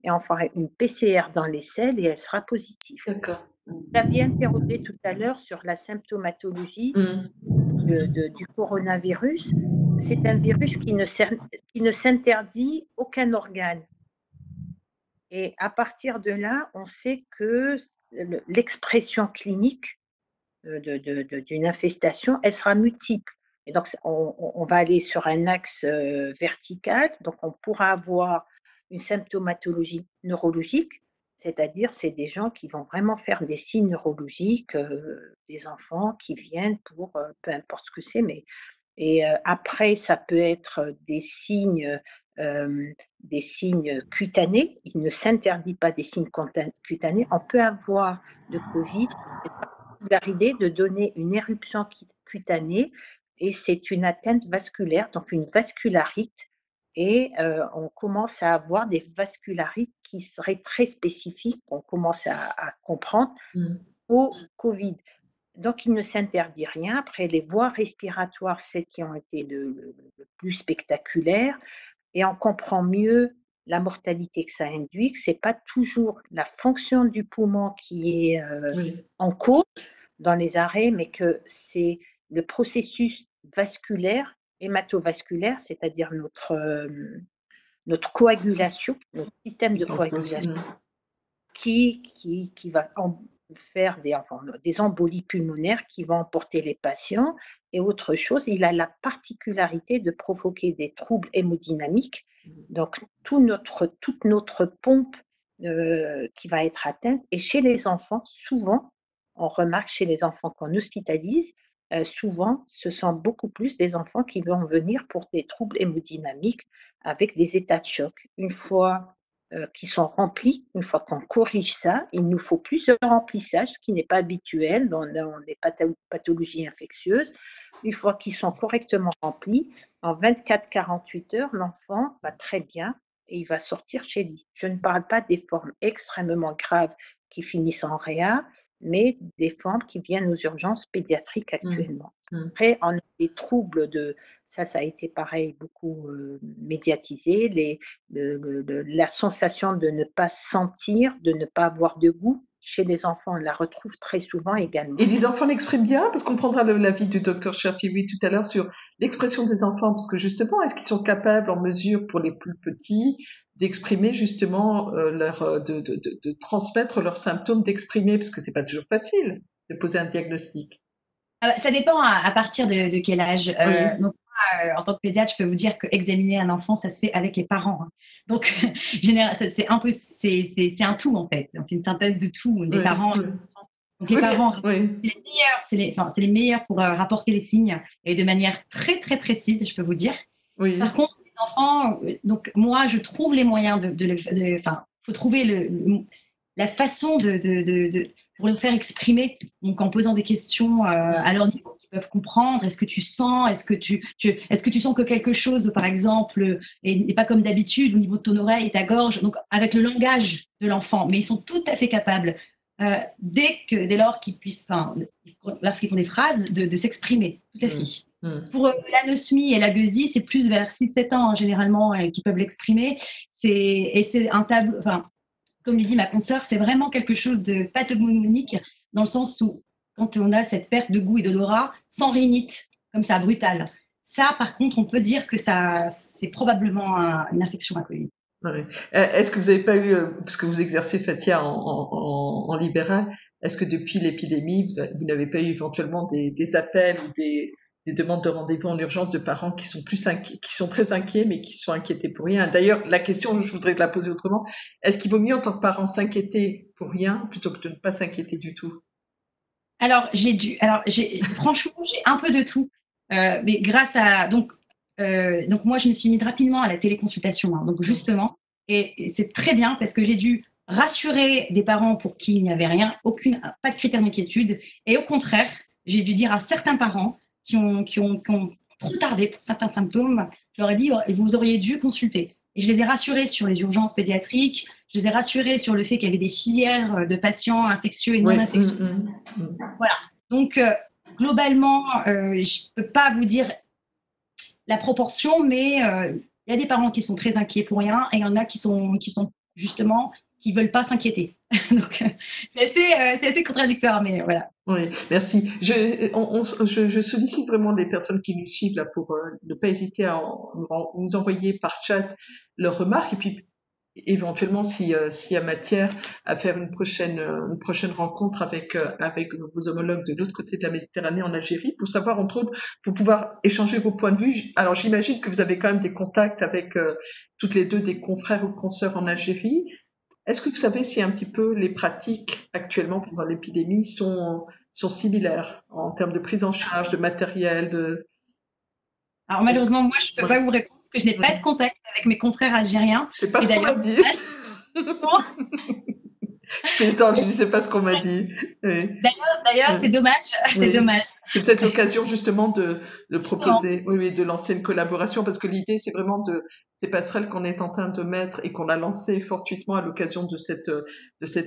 et on fera une PCR dans les selles et elle sera positive. D'accord. Vous aviez interrogé tout à l'heure sur la symptomatologie du coronavirus. C'est un virus qui ne s'interdit aucun organe. Et à partir de là, on sait que l'expression clinique d'une infestation, elle sera multiple. Et donc, on va aller sur un axe vertical. Donc, on pourra avoir une symptomatologie neurologique, c'est-à-dire c'est des gens qui vont vraiment faire des signes neurologiques, des enfants qui viennent pour peu importe ce que c'est, mais après ça peut être des signes cutanés. Il ne s'interdit pas des signes cutanés. On peut avoir le Covid particularité de donner une éruption cutanée et c'est une atteinte vasculaire, donc une vascularite. Et on commence à avoir des vascularites qui seraient très spécifiques, on commence à comprendre, au Covid. Donc il ne s'interdit rien. Après, les voies respiratoires, celles qui ont été le plus spectaculaires, et on comprend mieux la mortalité que ça induit, que ce n'est pas toujours la fonction du poumon qui est Oui. en cause dans les arrêts, mais que c'est le processus vasculaire, hématovasculaire, c'est-à-dire notre coagulation, notre système de coagulation, qui va faire des embolies pulmonaires qui vont emporter les patients. Et autre chose, il a la particularité de provoquer des troubles hémodynamiques. Donc, toute notre pompe qui va être atteinte. Et chez les enfants, souvent, on remarque chez les enfants qu'on hospitalise, souvent, ce sont beaucoup plus des enfants qui vont venir pour des troubles hémodynamiques avec des états de choc. Une fois qui sont remplis, une fois qu'on corrige ça, il nous faut plus de remplissage, ce qui n'est pas habituel dans les pathologies infectieuses. Une fois qu'ils sont correctement remplis, en 24-48 heures, l'enfant va très bien et il va sortir chez lui. Je ne parle pas des formes extrêmement graves qui finissent en réa, mais des formes qui viennent aux urgences pédiatriques actuellement. Après, on a des troubles ça a été pareil, beaucoup médiatisé, la sensation de ne pas sentir, de ne pas avoir de goût. Chez les enfants, on la retrouve très souvent également. Et les enfants l'expriment bien, parce qu'on prendra l'avis du docteur Cherfi tout à l'heure sur l'expression des enfants, parce que justement, est-ce qu'ils sont capables, en mesure pour les plus petits, d'exprimer justement de transmettre leurs symptômes, d'exprimer, parce que c'est pas toujours facile de poser un diagnostic. Ça dépend à partir de quel âge. Oui. Donc, en tant que pédiatre, je peux vous dire qu'examiner un enfant, ça se fait avec les parents. Hein. Donc, c'est un tout, en fait. On fait une synthèse de tout, les parents et les enfants. Donc, les parents, c'est les meilleurs pour rapporter les signes et de manière très, très précise, je peux vous dire. Oui. Par contre, les enfants, donc moi, je trouve les moyens faut trouver la façon pour leur faire exprimer, donc en posant des questions à leur niveau qu'ils peuvent comprendre. Est-ce que tu sens, est-ce que tu sens que quelque chose, par exemple, n'est pas comme d'habitude au niveau de ton oreille et ta gorge, donc avec le langage de l'enfant. Mais ils sont tout à fait capables, dès lors qu'ils puissent, lorsqu'ils font des phrases, de s'exprimer, tout à fait. Pour l'anosmie et la gueusie, c'est plus vers 6-7 ans généralement qu'ils peuvent l'exprimer. C'est un tableau, comme le dit ma consoeur, c'est vraiment quelque chose de pathognomonique dans le sens où quand on a cette perte de goût et d'odorat sans rhinite, comme ça, brutale. Ça, par contre, on peut dire que c'est probablement une infection à Covid. Ouais. Est-ce que vous n'avez pas eu, parce que vous exercez Fatia en libéral, est-ce que depuis l'épidémie, vous n'avez pas eu éventuellement des appels ou des demandes de rendez-vous en urgence de parents qui sont qui sont très inquiets, mais qui sont inquiétés pour rien? D'ailleurs, la question, je voudrais la poser autrement. Est-ce qu'il vaut mieux en tant que parent s'inquiéter pour rien plutôt que de ne pas s'inquiéter du tout? Alors, franchement, j'ai un peu de tout. Mais grâce à, donc moi, je me suis mise rapidement à la téléconsultation, hein, donc justement, et c'est très bien parce que j'ai dû rassurer des parents pour qui il n'y avait rien, pas de critères d'inquiétude, et au contraire, j'ai dû dire à certains parents qui ont trop tardé pour certains symptômes, je leur ai dit, vous auriez dû consulter. Et je les ai rassurés sur les urgences pédiatriques, je les ai rassurés sur le fait qu'il y avait des filières de patients infectieux et non infectieux. Voilà. Donc, globalement, je ne peux pas vous dire la proportion, mais il y a des parents qui sont très inquiets pour rien et il y en a qui sont justement qui ne veulent pas s'inquiéter. Donc, c'est assez contradictoire, mais voilà. Oui, merci. Je sollicite vraiment les personnes qui nous suivent là pour ne pas hésiter à nous envoyer par chat leurs remarques. Et puis, éventuellement, s'il y a matière à faire une prochaine rencontre avec vos homologues de l'autre côté de la Méditerranée, en Algérie, pour savoir, entre autres, pour pouvoir échanger vos points de vue. Alors, j'imagine que vous avez quand même des contacts avec toutes les deux des confrères ou consoeurs en Algérie. Est-ce que vous savez si un petit peu les pratiques actuellement pendant l'épidémie sont similaires en termes de prise en charge, de matériel, de... Alors malheureusement, moi, je ne peux Ouais. pas vous répondre parce que je n'ai pas de contact avec mes confrères algériens. C'est pas Et ce qu'on m'a d'ailleurs, dit. Je plaisante, je dis c'est pas ce qu'on m'a dit. Oui. d'ailleurs, c'est dommage. C'est Oui. dommage. C'est peut-être l'occasion justement de Justement. proposer, oui, de lancer une collaboration, parce que l'idée c'est vraiment de ces passerelles qu'on est en train de mettre et qu'on a lancées fortuitement à l'occasion de cette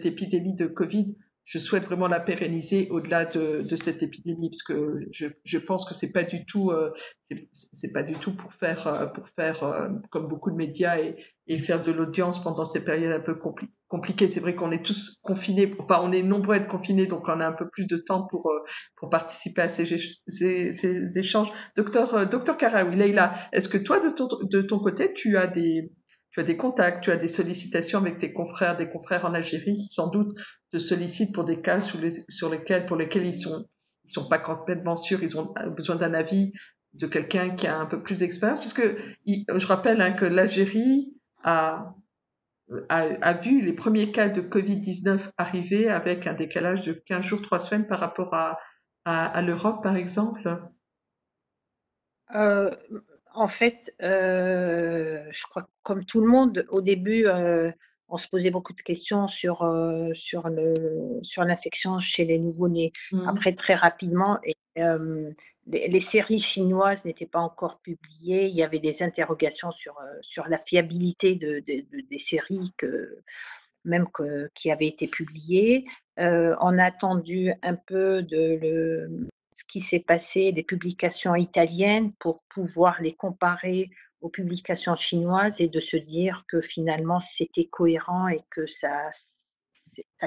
épidémie de Covid. Je souhaite vraiment la pérenniser au-delà de cette épidémie, parce que je pense que c'est pas du tout pour faire comme beaucoup de médias et faire de l'audience pendant ces périodes un peu compliquées. C'est vrai qu'on est tous confinés, enfin on est nombreux à être confinés, donc on a un peu plus de temps pour participer à ces échanges. Docteur Karaoui, Leïla, est-ce que toi, de ton côté, tu as des contacts, tu as des sollicitations avec des confrères en Algérie qui sans doute te sollicitent pour des cas pour lesquels ils sont pas complètement sûrs, ils ont besoin d'un avis de quelqu'un qui a un peu plus d'expérience, puisque je rappelle que l'Algérie a vu les premiers cas de Covid-19 arriver avec un décalage de 15 jours, 3 semaines par rapport à l'Europe, par exemple. En fait, je crois que comme tout le monde, au début, on se posait beaucoup de questions sur l'infection chez les nouveau-nés. Après, très rapidement, les séries chinoises n'étaient pas encore publiées. Il y avait des interrogations sur la fiabilité des séries qui avaient été publiées. On a attendu un peu ce qui s'est passé des publications italiennes pour pouvoir les comparer aux publications chinoises et de se dire que finalement c'était cohérent et que ça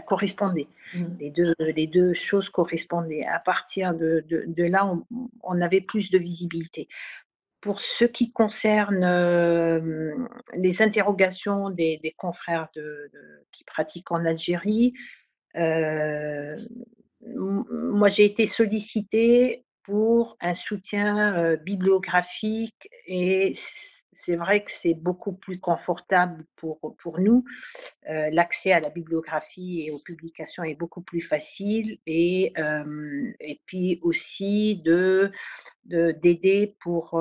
correspondait. Les deux choses correspondaient. À partir de là, on avait plus de visibilité. Pour ce qui concerne les interrogations des confrères qui pratiquent en Algérie, moi j'ai été sollicitée pour un soutien bibliographique et c'est vrai que c'est beaucoup plus confortable pour nous. L'accès à la bibliographie et aux publications est beaucoup plus facile et puis aussi d'aider pour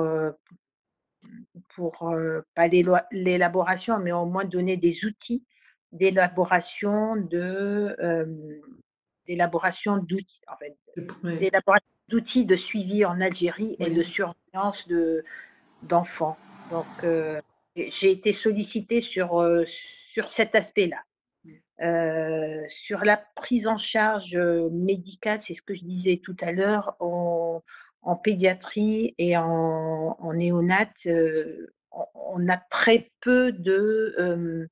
pas l'élaboration, mais au moins donner des outils d'élaboration d'outils, en fait, Oui. d'élaboration d'outils de suivi en Algérie et de surveillance d'enfants. Donc, j'ai été sollicitée sur cet aspect-là. Sur la prise en charge médicale, c'est ce que je disais tout à l'heure, en pédiatrie et en néonat, on a très peu de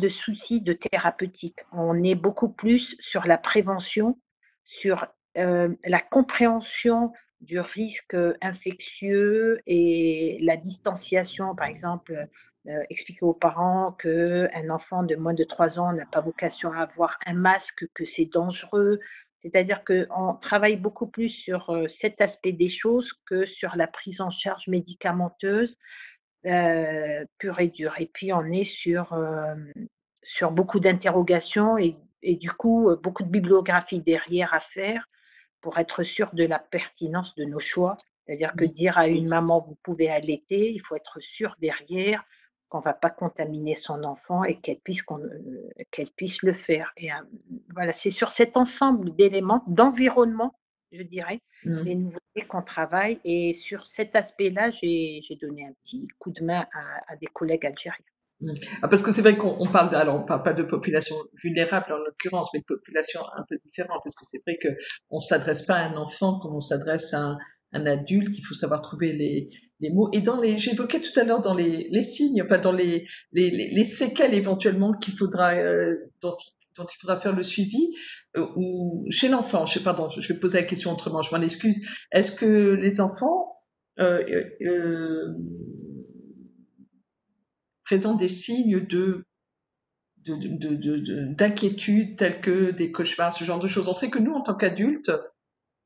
soucis de thérapeutique. On est beaucoup plus sur la prévention, sur la compréhension du risque infectieux et la distanciation, par exemple, expliquer aux parents qu'un enfant de moins de 3 ans n'a pas vocation à avoir un masque, que c'est dangereux. C'est-à-dire qu'on travaille beaucoup plus sur cet aspect des choses que sur la prise en charge médicamenteuse pure et dure. Et puis, on est sur beaucoup d'interrogations et du coup, beaucoup de bibliographie derrière à faire pour être sûr de la pertinence de nos choix. C'est-à-dire que dire à une maman, vous pouvez allaiter, il faut être sûr derrière qu'on ne va pas contaminer son enfant et qu'elle puisse le faire. Et voilà, c'est sur cet ensemble d'éléments, d'environnement, je dirais, les nouveautés qu'on travaille. Et sur cet aspect-là, j'ai donné un petit coup de main à des collègues algériens. Parce que c'est vrai qu'on parle, alors on parle pas de population vulnérable en l'occurrence, mais de population un peu différente, parce que c'est vrai que on s'adresse pas à un enfant comme on s'adresse à un adulte. Il faut savoir trouver les mots. Et j'évoquais tout à l'heure dans les signes, enfin dans les séquelles éventuellement qu'il faudra dont il faudra faire le suivi ou chez l'enfant. Pardon, je vais poser la question autrement. Je m'en excuse. Est-ce que les enfants présentent des signes d'inquiétude tels que des cauchemars, ce genre de choses. On sait que nous, en tant qu'adultes,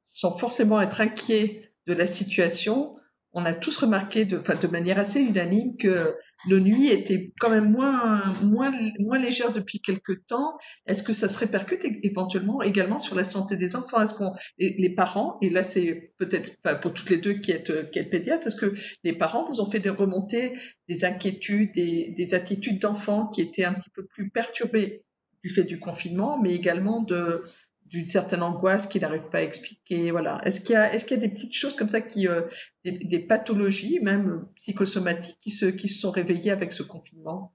sans forcément être inquiets de la situation, on a tous remarqué de manière assez unanime que nos nuits étaient quand même moins légères depuis quelque temps. Est-ce que ça se répercute éventuellement également sur la santé des enfants? Est-ce qu'on, les parents, et là c'est peut-être, enfin, pour toutes les deux qui êtes pédiatres, est-ce que les parents vous ont fait des remontées, des inquiétudes, des attitudes d'enfants qui étaient un petit peu plus perturbées du fait du confinement, mais également d'une certaine angoisse qu'il n'arrive pas à expliquer, voilà. Est-ce qu'il y a des petites choses comme ça des pathologies, même psychosomatiques, qui se sont réveillées avec ce confinement,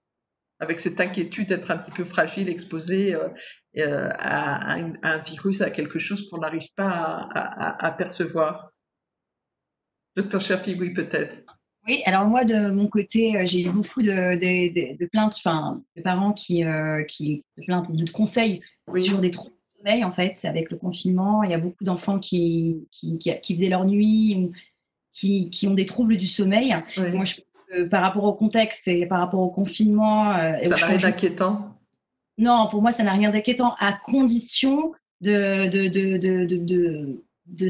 avec cette inquiétude d'être un petit peu fragile, exposé à un virus, à quelque chose qu'on n'arrive pas à percevoir? Docteur Cherfi, oui, peut-être. Oui, alors moi, de mon côté, j'ai eu beaucoup de plaintes, enfin, de parents de plaintes, de conseils Oui, sur des troubles de sommeil, en fait, avec le confinement. Il y a beaucoup d'enfants qui faisaient leur nuit, ou qui ont des troubles du sommeil. oui. Moi, par rapport au contexte et par rapport au confinement et Ça au n'a rien changement, d'inquiétant? non, pour moi, ça n'a rien d'inquiétant, à condition de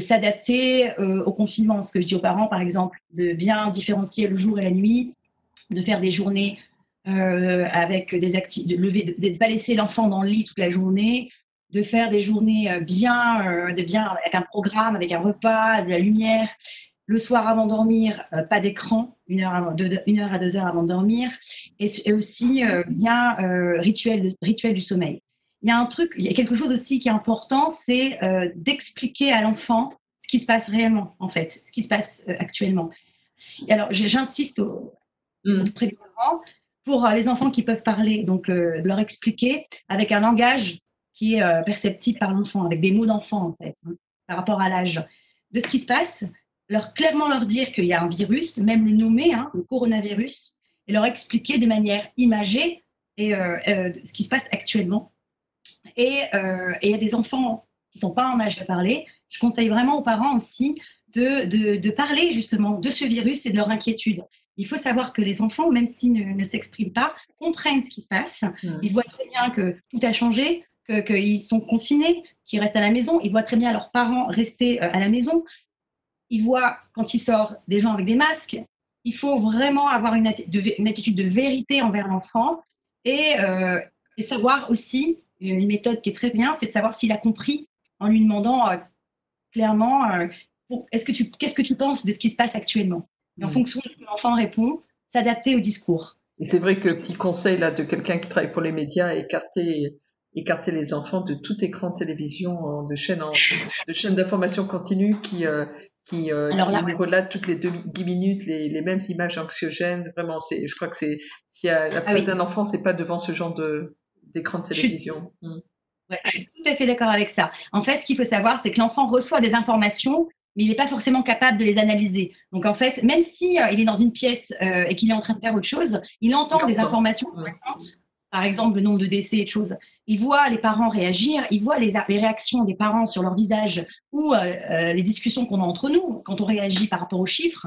s'adapter au confinement. Ce que je dis aux parents, par exemple, de bien différencier le jour et la nuit, de faire des journées avec des activités, de ne pas laisser l'enfant dans le lit toute la journée, de faire des journées bien avec un programme, avec un repas, de la lumière. Le soir avant de dormir, pas d'écran, 1 heure à 2 heures avant de dormir, et aussi bien rituel du sommeil. Il y a quelque chose aussi qui est important, c'est d'expliquer à l'enfant ce qui se passe réellement, en fait, ce qui se passe actuellement. Alors, j'insiste auprès des parents pour les enfants qui peuvent parler, donc de leur expliquer avec un langage qui est perceptible par l'enfant, avec des mots d'enfant, en fait, hein, par rapport à l'âge, de ce qui se passe, clairement leur dire qu'il y a un virus, même le nommer, hein, le coronavirus, et leur expliquer de manière imagée ce qui se passe actuellement. Et il y a des enfants qui ne sont pas en âge de parler. Je conseille vraiment aux parents aussi de parler justement de ce virus et de leur inquiétude. Il faut savoir que les enfants, même s'ils ne s'expriment pas, comprennent ce qui se passe. Ils voient très bien que tout a changé, qu'ils sont confinés, qu'ils restent à la maison. Ils voient très bien leurs parents rester à la maison. Ils voient quand ils sortent des gens avec des masques. Il faut vraiment avoir une attitude de vérité envers l'enfant et savoir aussi, une méthode qui est très bien, c'est de savoir s'il a compris en lui demandant clairement qu'est-ce que tu penses de ce qui se passe actuellement. Et en fonction de ce que l'enfant répond, s'adapter au discours. Et c'est vrai que petit conseil là de quelqu'un qui travaille pour les médias, écarter les enfants de tout écran de télévision, de chaînes d'information continue qui Alors là, nous relatent toutes les 10 minutes les mêmes images anxiogènes. Vraiment, je crois que s'il y a la place d'un enfant, c'est pas devant ce genre d'écran de télévision. Ouais, je suis tout à fait d'accord avec ça. En fait, ce qu'il faut savoir, c'est que l'enfant reçoit des informations, mais il n'est pas forcément capable de les analyser. Donc, en fait, même si il est dans une pièce et qu'il est en train de faire autre chose, il entend des informations récentes, par exemple le nombre de décès et de choses. Il voit les parents réagir, il voit les réactions des parents sur leur visage ou les discussions qu'on a entre nous quand on réagit par rapport aux chiffres,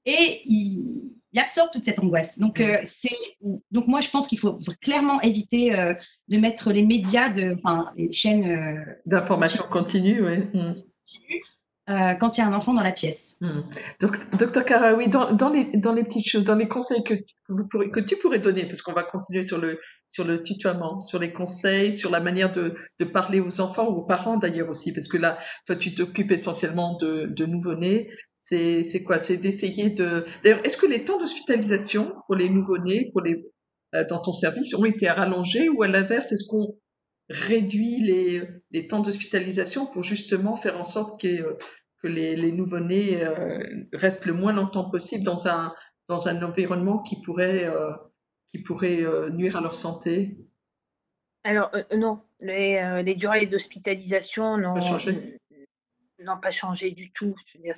et il absorbe toute cette angoisse. Donc, donc moi, je pense qu'il faut clairement éviter de mettre les médias, enfin les chaînes d'information continue, oui. Quand il y a un enfant dans la pièce. Donc, Docteur Karaoui, dans les petites choses, dans les conseils que tu pourrais donner, parce qu'on va continuer sur le tutoiement, sur les conseils, sur la manière de parler aux enfants ou aux parents d'ailleurs aussi, parce que là, toi, tu t'occupes essentiellement de nouveau-nés. C'est quoi? C'est d'essayer D'ailleurs, est-ce que les temps d'hospitalisation pour les nouveau-nés, dans ton service, ont été rallongés, ou à l'inverse, est-ce qu'on réduit les temps d'hospitalisation pour justement faire en sorte que les nouveau-nés restent le moins longtemps possible dans un environnement qui pourrait nuire à leur santé? Alors, non, les durées d'hospitalisation Pas changé? n'ont pas changé du tout. Je veux dire,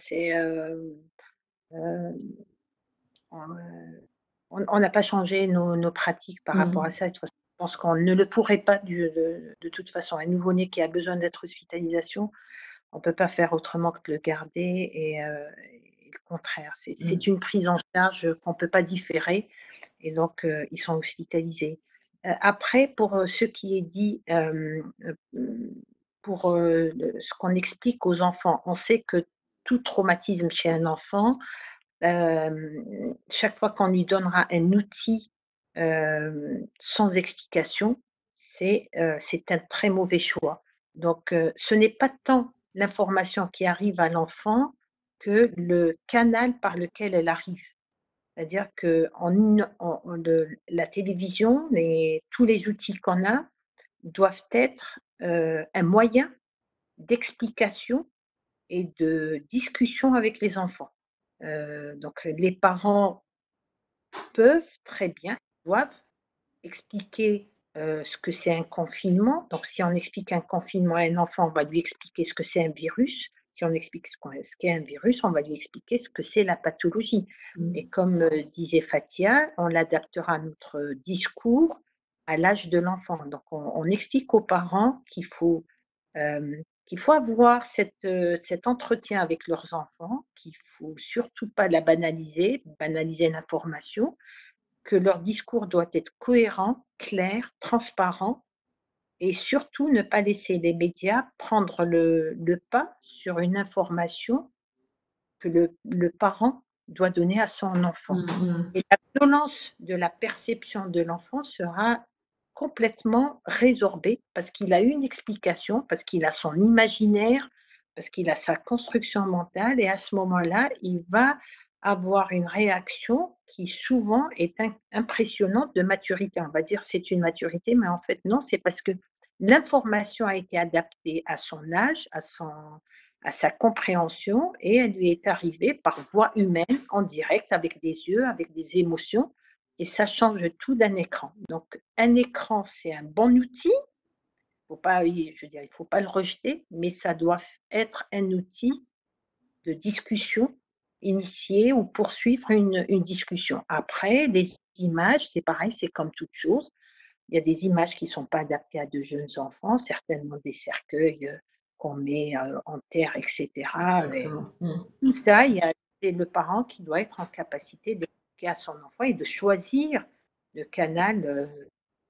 on n'a pas changé nos pratiques par rapport à ça. De toute façon, je pense qu'on ne le pourrait pas de toute façon. Un nouveau-né qui a besoin d'être hospitalisation, on ne peut pas faire autrement que de le garder et le contraire. Mmh. C'est une prise en charge qu'on ne peut pas différer et donc ils sont hospitalisés. Après pour, ce qui est dit, pour, ce qu'on explique aux enfants, on sait que tout traumatisme chez un enfant, chaque fois qu'on lui donnera un outil, sans explication, c'est un très mauvais choix. Donc, ce n'est pas tant l'information qui arrive à l'enfant que le canal par lequel elle arrive. C'est-à-dire la télévision et tous les outils qu'on a doivent être, un moyen d'explication et de discussion avec les enfants. Donc les parents peuvent très bien, doivent expliquer, ce que c'est un confinement. Donc si on explique un confinement à un enfant, on va lui expliquer ce que c'est un virus. Si on explique ce qu'est un virus, on va lui expliquer ce que c'est la pathologie. Mmh. Et comme, disait Fatia, on adaptera notre discours à l'âge de l'enfant. Donc on explique aux parents qu'il faut avoir cet entretien avec leurs enfants, qu'il faut surtout pas la banaliser, banaliser l'information, que leur discours doit être cohérent, clair, transparent et surtout ne pas laisser les médias prendre le pas sur une information que le parent doit donner à son enfant. Mmh mh. Et la violence de la perception de l'enfant sera complètement résorbée parce qu'il a une explication, parce qu'il a son imaginaire, parce qu'il a sa construction mentale et à ce moment-là, il va avoir une réaction qui souvent est impressionnante de maturité. On va dire c'est une maturité, mais en fait non, c'est parce que l'information a été adaptée à son âge, à sa compréhension et elle lui est arrivée par voie humaine, en direct, avec des yeux, avec des émotions et ça change tout d'un écran. Donc un écran, c'est un bon outil, faut pas je veux dire, il ne faut pas le rejeter, mais ça doit être un outil de discussion, initier ou poursuivre une discussion. Après, les images, c'est pareil, c'est comme toute chose. Il y a des images qui ne sont pas adaptées à de jeunes enfants, certainement des cercueils, qu'on met, en terre et cetera et Exactement. Mmh. tout ça, c'est le parent qui doit être en capacité d'expliquer à son enfant et de choisir le canal,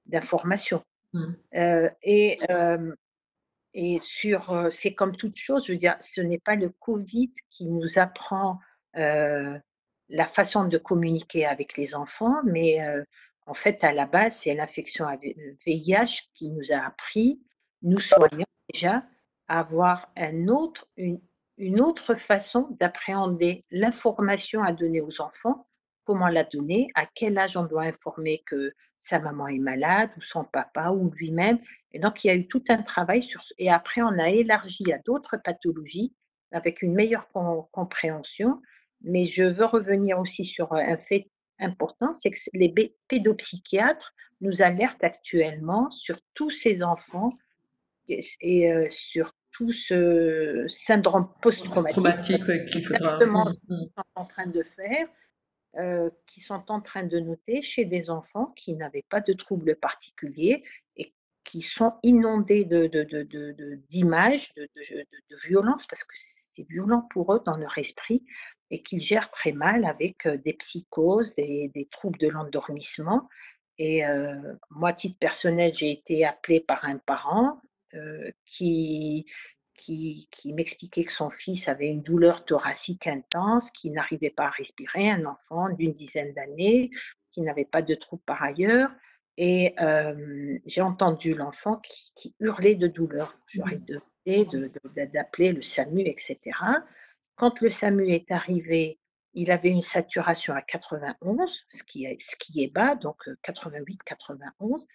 d'information. Mmh. Heu et hem et c'est comme toute chose, je veux dire, ce n'est pas le covid qui nous apprend, la façon de communiquer avec les enfants, mais en fait, à la base, c'est l'infection à VIH qui nous a appris, nous soignants déjà, à avoir une autre façon d'appréhender l'information à donner aux enfants. Comment la donner? À quel âge on doit informer que sa maman est malade ou son papa ou lui-même? Et donc, il y a eu tout un travail et après on a élargi à d'autres pathologies avec une meilleure compréhension. Mais je veux revenir aussi sur, un fait important, c'est que les pédopsychiatres nous alertent actuellement sur tous ces enfants sur tout ce syndrome post-traumatique, Traumatique, ouais, qu'il faudra. exactement ce Mmh mh. qu'ils sont en train de faire, qui sont en train de noter chez des enfants qui n'avaient pas de troubles particuliers et qui sont inondés d'images, de violences parce que c'est violent pour eux dans leur esprit et qu'ils gèrent très mal avec, des psychoses, des troubles de l'endormissement et moi, à titre personnel, j'ai été appelée par un parent, qui m'expliquait que son fils avait une douleur thoracique intense, qu'il n'arrivait pas à respirer, un enfant d'une dizaine d'années, qui n'avait pas de troubles par ailleurs et j'ai entendu l'enfant qui hurlait de douleur. Je leur ai demandé d'appeler le SAMU et cetera. Quand le SAMU est arrivé, il avait une saturation à 91, ce qui est bas, donc 88-91.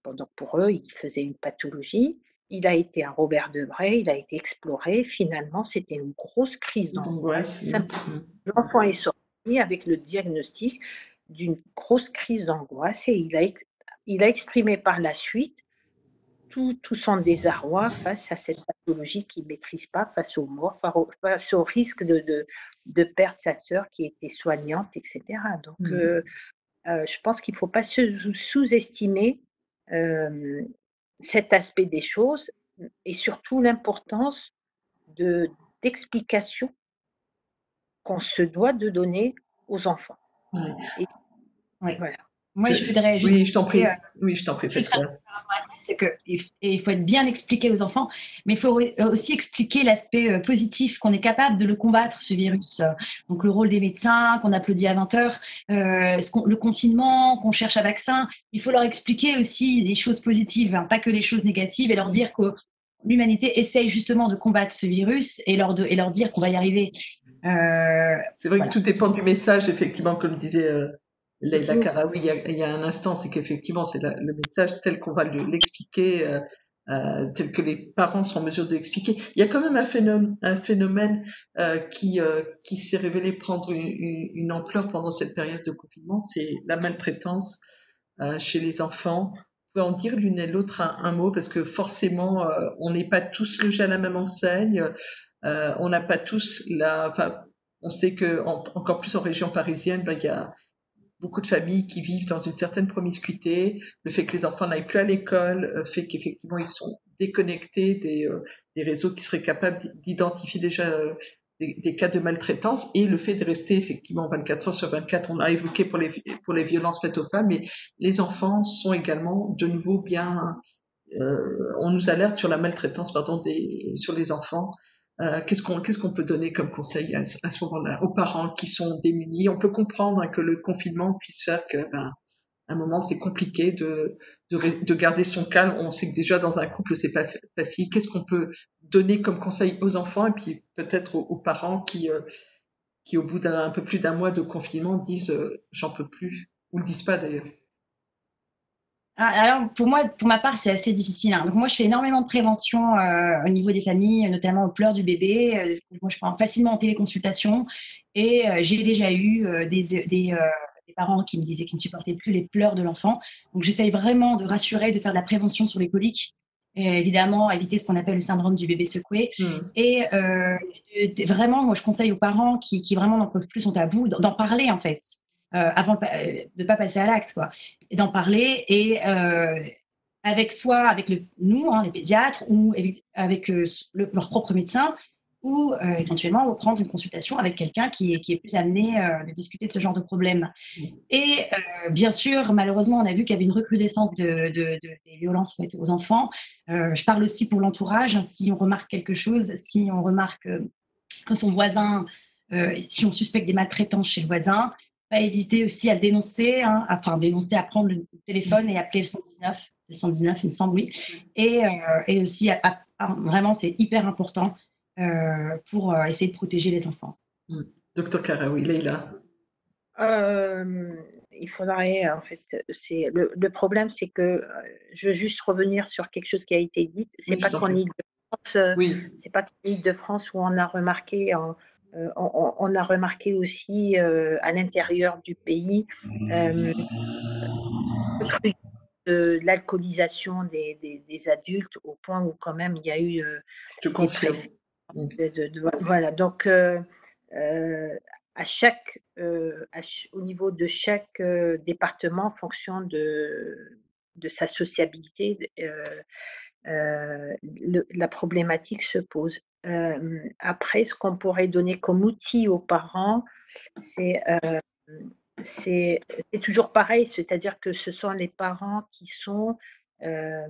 Bon, donc pour eux, il faisait une pathologie. Il a été à Robert Debré, il a été exploré. Finalement, c'était une grosse crise d'angoisse. D'angoisse. Mmh. Mmh. L'enfant est sorti avec le diagnostic d'une grosse crise d'angoisse et il a exprimé par la suite tout son désarroi face à cette pathologie qu'il ne maîtrise pas, face aux morts, face au risque de perdre sa sœur qui était soignante, et cetera. Donc, Mmh. je pense qu'il ne faut pas sous-estimer cet aspect des choses et surtout l'importance d'explication qu'on se doit de donner aux enfants. Oui. Et Oui. voilà. Moi, je voudrais juste Oui, je t'en prie. rajouter, Oui, je t'en prie, juste Fatia. rajouter par rapport à ça, c'est que il faut être bien expliqué aux enfants, mais il faut aussi expliquer l'aspect positif, qu'on est capable de le combattre, ce virus. Donc, le rôle des médecins, qu'on applaudit à 20 heures, le confinement, qu'on cherche un vaccin. Il faut leur expliquer aussi les choses positives, hein, pas que les choses négatives, et leur dire que l'humanité essaye justement de combattre ce virus et leur dire qu'on va y arriver. C'est vrai que Voilà. tout dépend du message, effectivement, comme disait Leïla Karaoui il y a un instant, c'est qu'effectivement, c'est le message tel qu'on va l'expliquer, tel que les parents sont en mesure de l'expliquer. Il y a quand même un phénomène qui s'est révélé prendre une ampleur pendant cette période de confinement, c'est la maltraitance chez les enfants. Vous pouvez en dire l'une et l'autre un mot, parce que forcément, on n'est pas tous logés à la même enseigne, on n'a pas tous enfin, on sait que encore plus en région parisienne, il y a beaucoup de familles qui vivent dans une certaine promiscuité. Le fait que les enfants n'aillent plus à l'école fait qu'effectivement ils sont déconnectés des réseaux qui seraient capables d'identifier déjà des cas de maltraitance, et le fait de rester effectivement 24 heures sur 24, on l'a évoqué pour les violences faites aux femmes, mais les enfants sont également de nouveau bien, on nous alerte sur la maltraitance, pardon, sur les enfants. Qu'est-ce qu'on peut donner comme conseil à ce moment-là aux parents qui sont démunis? On peut comprendre, hein, que le confinement puisse faire que, à un moment, c'est compliqué de garder son calme. On sait que déjà dans un couple, c'est pas facile. Qu'est-ce qu'on peut donner comme conseil aux enfants et puis peut-être aux parents qui au bout d'un peu plus d'un mois de confinement disent j'en peux plus, ou le disent pas d'ailleurs. Alors, pour moi, pour ma part, c'est assez difficile, hein. Donc, moi, je fais énormément de prévention au niveau des familles, notamment aux pleurs du bébé. Moi, je prends facilement en téléconsultation et j'ai déjà eu des parents qui me disaient qu'ils ne supportaient plus les pleurs de l'enfant. Donc, j'essaye vraiment de rassurer, de faire de la prévention sur les coliques. Et évidemment, éviter ce qu'on appelle le syndrome du bébé secoué. Et vraiment, moi, je conseille aux parents qui vraiment n'en peuvent plus, sont à bout, d'en parler, en fait, avant de ne pas passer à l'acte, quoi. Et d'en parler et avec nous, hein, les pédiatres, ou avec leur propre médecin, ou éventuellement prendre une consultation avec quelqu'un qui est plus amené de discuter de ce genre de problème. Et bien sûr, malheureusement, on a vu qu'il y avait une recrudescence des violences faites aux enfants. Je parle aussi pour l'entourage, hein. Si on remarque quelque chose, si on remarque que son voisin, si on suspecte des maltraitances chez le voisin, pas hésiter aussi à le dénoncer, hein, dénoncer, à prendre le téléphone et appeler le 119. C'est le 119, il me semble, oui. Et aussi, vraiment, c'est hyper important pour essayer de protéger les enfants. Docteur Karaoui, Leïla. Il faudrait, en fait, c'est le problème, c'est que, je veux juste revenir sur quelque chose qui a été dit. C'est Oui, je pas t'en qu'en prie. Île-de-France, Oui, c'est pas qu'en Île-de-France où on a remarqué on a remarqué aussi, à l'intérieur du pays, le cru de l'alcoolisation des adultes, au point où quand même il y a eu, je des confirme. préfets voilà. Donc à chaque, au niveau de chaque département, en fonction de sa sociabilité, la problématique se pose. Après, ce qu'on pourrait donner comme outil aux parents, c'est c'est c'est toujours pareil, c'est-à-dire que ce sont les parents euh,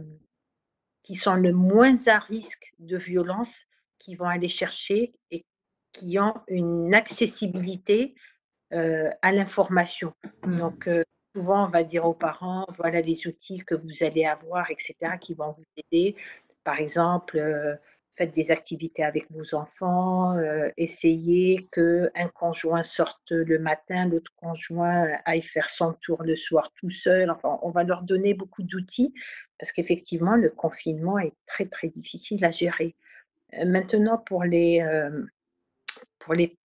qui sont le moins à risque de violence, qui vont aller chercher et qui ont une accessibilité à l'information. Donc, souvent, on va dire aux parents, voilà les outils que vous allez avoir, etc., qui vont vous aider. Par exemple, faites des activités avec vos enfants, essayez qu'un conjoint sorte le matin, l'autre conjoint aille faire son tour le soir tout seul. Enfin, on va leur donner beaucoup d'outils parce qu'effectivement, le confinement est très, très difficile à gérer. Maintenant, pour les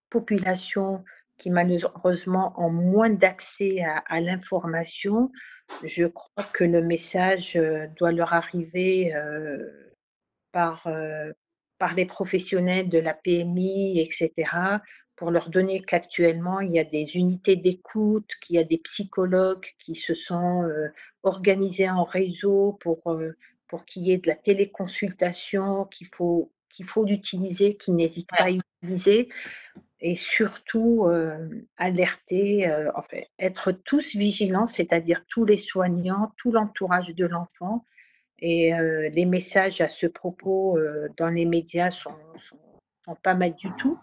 populations qui malheureusement ont moins d'accès à l'information, je crois que le message doit leur arriver par, par les professionnels de la PMI, etc., pour leur donner qu'actuellement, il y a des unités d'écoute, qu'il y a des psychologues qui se sont organisés en réseau pour qu'il y ait de la téléconsultation, qu'il faut l'utiliser, qu'ils n'hésitent pas à utiliser. et surtout alerter, enfin, être tous vigilants, c'est-à-dire tous les soignants, tout l'entourage de l'enfant. Et les messages à ce propos dans les médias sont pas mal du tout.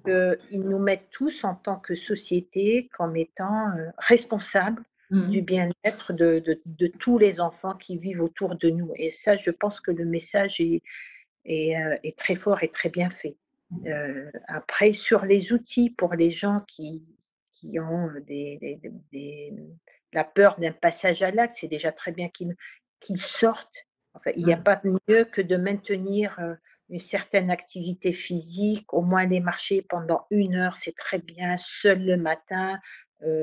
Ils nous mettent tous en tant que société comme étant responsables du Mhm. bien-être de tous les enfants qui vivent autour de nous. Et ça, je pense que le message est très fort et très bien fait. Après, sur les outils pour les gens qui ont la peur d'un passage à l'acte, c'est déjà très bien qu'ils sortent. Enfin, il n'y a Mhm. pas mieux que de maintenir une certaine activité physique, au moins aller marcher pendant 1 heure, c'est très bien, seul le matin,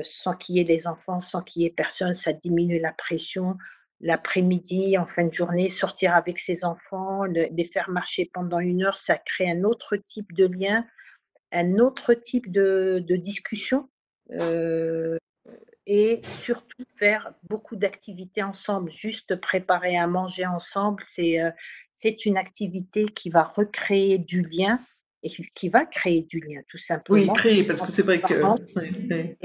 sans qu'il y ait les enfants, sans qu'il y ait personne, ça diminue la pression. L'après-midi, en fin de journée, sortir avec ses enfants, les faire marcher pendant 1 heure, ça crée un autre type de lien, un autre type de discussion, euh, et surtout faire beaucoup d'activités ensemble. Juste préparer à manger ensemble, c'est une activité qui va recréer du lien et qui va créer du lien, tout Oui, simplement, créer, parce que entre c'est vrai les que... parents. Oui, oui.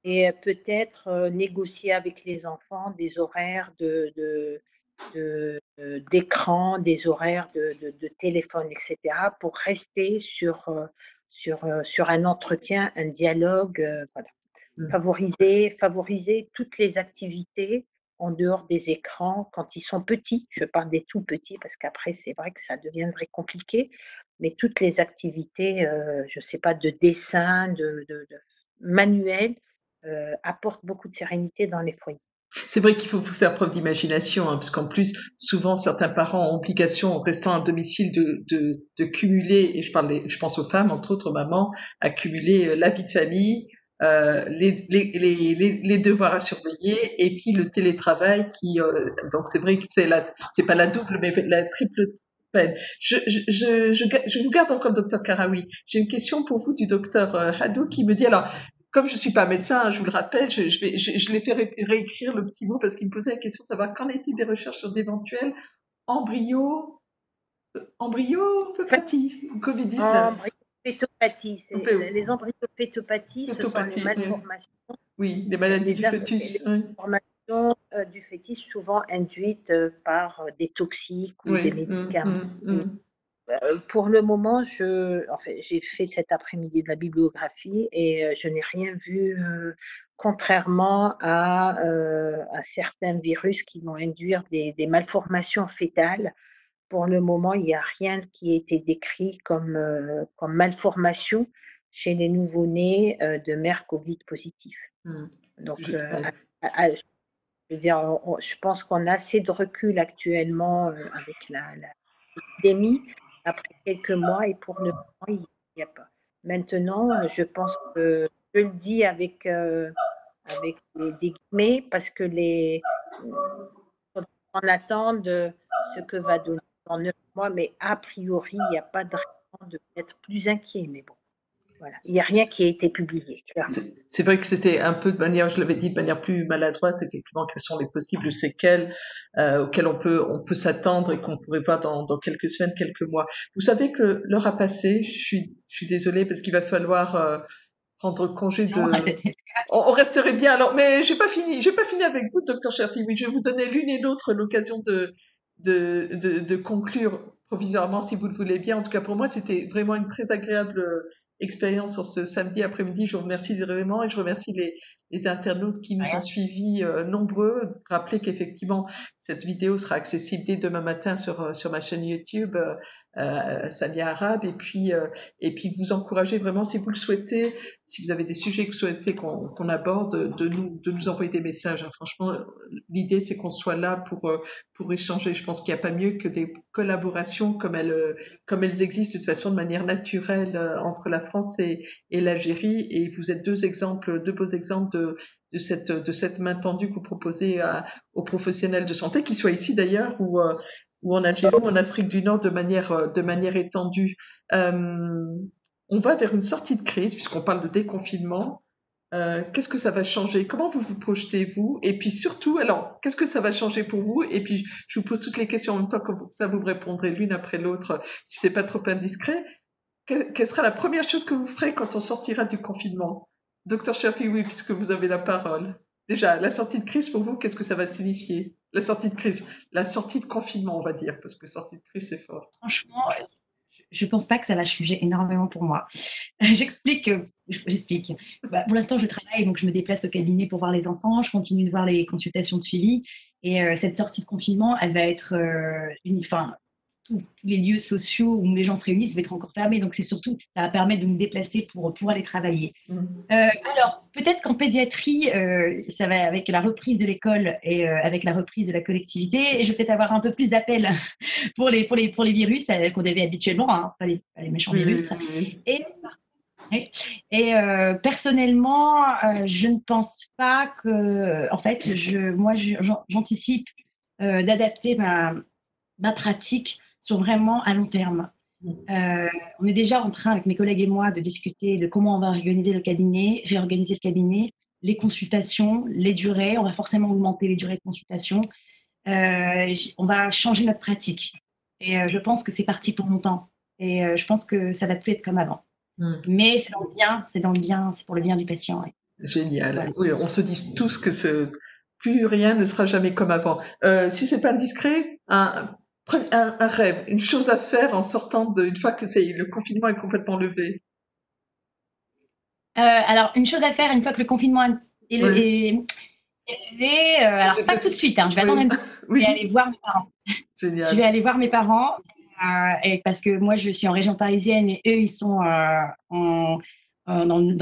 Et, peut-être négocier avec les enfants des horaires d'écran, des horaires de téléphone, etc., pour rester sur un entretien, un dialogue. Voilà. Mhm. Favoriser toutes les activités en dehors des écrans quand ils sont petits. Je parle des tout petits parce qu'après, c'est vrai que ça deviendrait compliqué, mais toutes les activités, je ne sais pas, de dessin, de manuel, apportent beaucoup de sérénité dans les foyers. C'est vrai qu'il faut faire preuve d'imagination, hein, parce qu'en plus, souvent, certains parents ont obligation, en restant à domicile, de cumuler, et je pense aux femmes, entre autres mamans, à cumuler la vie de famille, les devoirs à surveiller, et puis le télétravail donc c'est vrai que c'est pas la double, mais la triple peine. Je vous garde encore, docteur Karawi. J'ai une question pour vous du docteur Hadou qui me dit, alors, comme je suis pas médecin, je vous le rappelle, je l'ai fait réécrire le petit mot parce qu'il me posait la question de savoir qu'en est-il des recherches sur d'éventuels embryo, embryopathies ou Covid-19. Embryophétopathie, les embryophétopathies, ce sont les Phétopathie, oui. malformations, Oui, les maladies du les fœtus, oui. malformations du fœtus souvent induites par des toxiques ou des Oui, médicaments. Pour le moment, enfin, j'ai fait cet après-midi de la bibliographie et je n'ai rien vu, contrairement à certains virus qui vont induire des malformations fœtales. Pour le moment, il n'y a rien qui ait été décrit comme malformation chez les nouveau-nés de mères Covid positifs. Parce que Donc, ouais. je veux dire, je pense qu'on a assez de recul actuellement avec l'épidémie, après quelques mois, et pour le moment, il n'y a pas. Maintenant, je pense que je le dis avec des guillemets parce que on attend de ce que va donner dans 9 mois, mais a priori, il n'y a pas de raison d'être plus inquiet. Mais bon, voilà. Il n'y a rien qui a été publié, clairement. C'est vrai que c'était un peu de manière, je l'avais dit, de manière plus maladroite, effectivement, quelles sont les possibles séquelles auxquelles on peut s'attendre et qu'on pourrait voir dans quelques semaines, quelques mois. Vous savez que l'heure a passé, je suis désolée parce qu'il va falloir prendre congé Non, de... c'était On resterait bien alors, mais j'ai pas fini avec vous, docteur Cherfi. Oui, je vais vous donner l'une et l'autre l'occasion de conclure provisoirement si vous le voulez bien. En tout cas, pour moi, c'était vraiment une très agréable expérience sur ce samedi après-midi. Je vous remercie vraiment et je remercie les internautes qui nous ont rien. suivis nombreux. Rappelez qu'effectivement, cette vidéo sera accessible dès demain matin sur ma chaîne YouTube, Samia Arabe. Et puis vous encouragez vraiment, si vous le souhaitez, si vous avez des sujets que vous souhaitez qu'on aborde, de nous envoyer des messages. Hein. Franchement, l'idée, c'est qu'on soit là pour échanger. Je pense qu'il n'y a pas mieux que des collaborations comme elles existent de toute façon de manière naturelle entre la France et l'Algérie. Et vous êtes deux beaux exemples de cette main tendue que vous proposez aux professionnels de santé, qu'ils soient ici d'ailleurs ou en Algérie ou en Afrique du Nord de manière étendue. On va vers une sortie de crise puisqu'on parle de déconfinement. Qu'est-ce que ça va changer? Comment vous vous projetez, vous? Et puis surtout, alors, qu'est-ce que ça va changer pour vous? Et puis, je vous pose toutes les questions en même temps, comme ça vous me répondrez l'une après l'autre, si c'est pas trop indiscret. quelle sera la première chose que vous ferez quand on sortira du confinement? Docteur Shafi, oui, puisque vous avez la parole. Déjà, la sortie de crise, pour vous, qu'est-ce que ça va signifier? La sortie de crise, la sortie de confinement, on va dire, parce que sortie de crise, c'est fort. Franchement, je pense pas que ça va changer énormément pour moi. J'explique, j'explique. Bah, pour l'instant, je travaille, donc je me déplace au cabinet pour voir les enfants. Je continue de voir les consultations de suivi. Et cette sortie de confinement, elle va être enfin, tous les lieux sociaux où les gens se réunissent vont être encore fermés. Donc c'est surtout, ça va permettre de me déplacer pour aller travailler. Mm. Alors, peut-être qu'en pédiatrie, ça va avec la reprise de l'école et avec la reprise de la collectivité, je vais peut-être avoir un peu plus d'appels pour les virus qu'on avait habituellement, hein, pas les méchants Oui, oui, virus. oui, oui. Et, et personnellement, je ne pense pas que, en fait, moi, j'anticipe d'adapter ma pratique sur vraiment à long terme. On est déjà en train, avec mes collègues et moi, de discuter de comment on va réorganiser le cabinet, les consultations, les durées. On va forcément augmenter les durées de consultation. On va changer notre pratique. Et je pense que c'est parti pour longtemps. Et je pense que ça va plus être comme avant. Mm. Mais c'est dans le bien, c'est dans le bien, c'est pour le bien du patient. Ouais. Génial. Voilà. Oui, on se dit tous que plus rien ne sera jamais comme avant. Si c'est pas indiscret, un rêve, une chose à faire en sortant une fois que le confinement est complètement levé. Alors, une chose à faire une fois que le confinement est Oui, levé, ça alors c'est pas tout de peut-être. suite, hein, je vais attendre un Oui, peu. Je vais oui, aller voir mes parents. Je vais génial. aller voir mes parents et parce que moi, je suis en région parisienne et eux, ils sont dans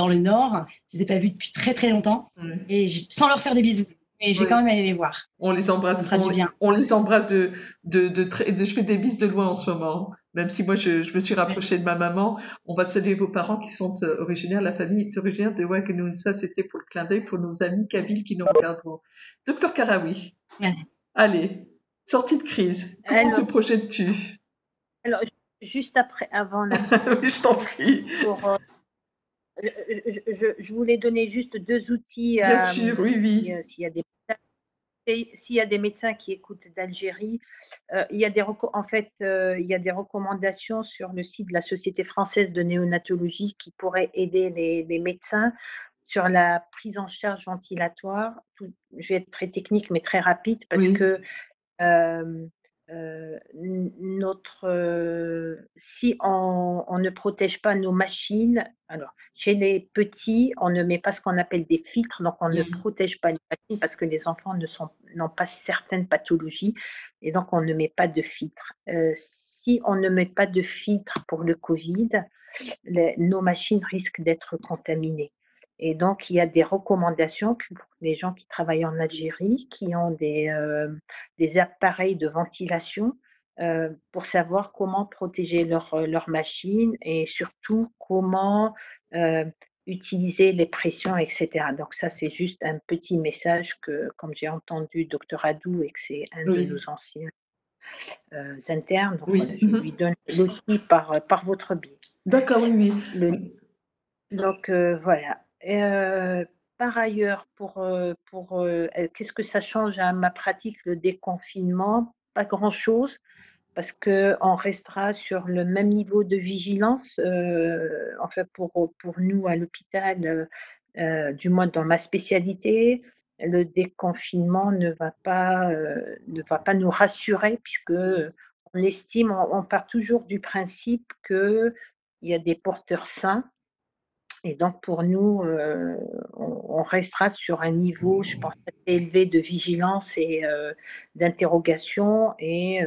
le nord. Je ne les ai pas vus depuis très, très longtemps Oui, et sans leur faire des bisous. Mais je vais oui. quand même aller les voir. On les Ça me embrasse, fera du bien. on les embrasse je fais des bises de loin en ce moment. Même si moi je me suis rapprochée de ma maman, on va saluer vos parents qui sont originaires, la famille est originaire de Ouagadougou. Ça, c'était pour le clin d'œil pour nos amis kabyles qui nous regarderont. Docteur Karawi, Ouais. allez, sortie de crise. Comment te Alors, projettes-tu? alors, juste après, avant la sortie Oui, je t'en prie. pour, je voulais donner juste 2 outils Bien sûr, oui, oui. s'il y a des médecins qui écoutent d'Algérie, il y a il y a des recommandations sur le site de la Société française de néonatologie qui pourraient aider les médecins sur la prise en charge ventilatoire. Je vais être très technique, mais très rapide parce Oui, que si on ne protège pas nos machines, alors chez les petits, on ne met pas ce qu'on appelle des filtres, donc on ne mm, protège pas les machines parce que les enfants n'ont pas certaines pathologies et donc on ne met pas de filtre. Si on ne met pas de filtre pour le Covid, nos machines risquent d'être contaminées. Et donc, il y a des recommandations pour les gens qui travaillent en Algérie, qui ont des appareils de ventilation pour savoir comment protéger leur machine et surtout comment euh, utiliser les pressions, etc. Donc ça, c'est juste un petit message que, comme j'ai entendu Dr Adou et que c'est un de oui, nos anciens internes, donc voilà, oui. je lui donne l'outil par votre biais. D'accord, oui, Le oui. Donc voilà. Et par ailleurs, qu'est-ce que ça change à ma pratique, le déconfinement? Pas grand-chose, parce qu'on restera sur le même niveau de vigilance, enfin pour nous à l'hôpital, du moins dans ma spécialité. Le déconfinement ne va pas nous rassurer puisque, on part toujours du principe qu'il y a des porteurs sains et donc pour nous, on restera sur un niveau, je pense, assez élevé de vigilance et d'interrogation et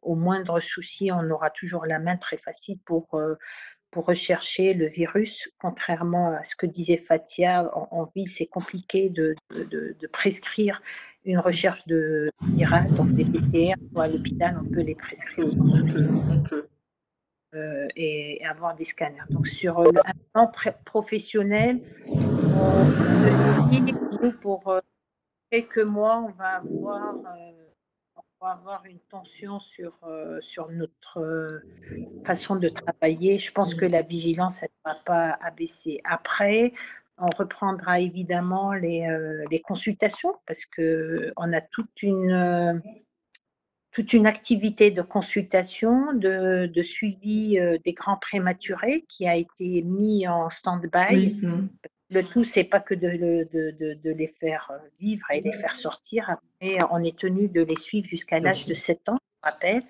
au moindre souci, on aura toujours la main très facile pour rechercher le virus. Contrairement à ce que disait Fatia, en ville, c'est compliqué de prescrire une recherche de virale, donc des PCR. Ou à l'hôpital, on peut les prescrire sans souci On peut. et avoir des scanners. Donc sur un plan professionnel, on se dit, nous, pour quelques mois, on va avoir une tension sur notre façon de travailler. Je pense que la vigilance, elle ne va pas abaisser. Après, on reprendra évidemment les consultations parce qu'on a toute toute une activité de consultation, de suivi des grands prématurés qui a été mis en stand-by. Oui. Le tout, c'est pas que de les faire vivre et les faire sortir. Après, on est tenu de les suivre jusqu'à l'âge de 7 ans, je rappelle.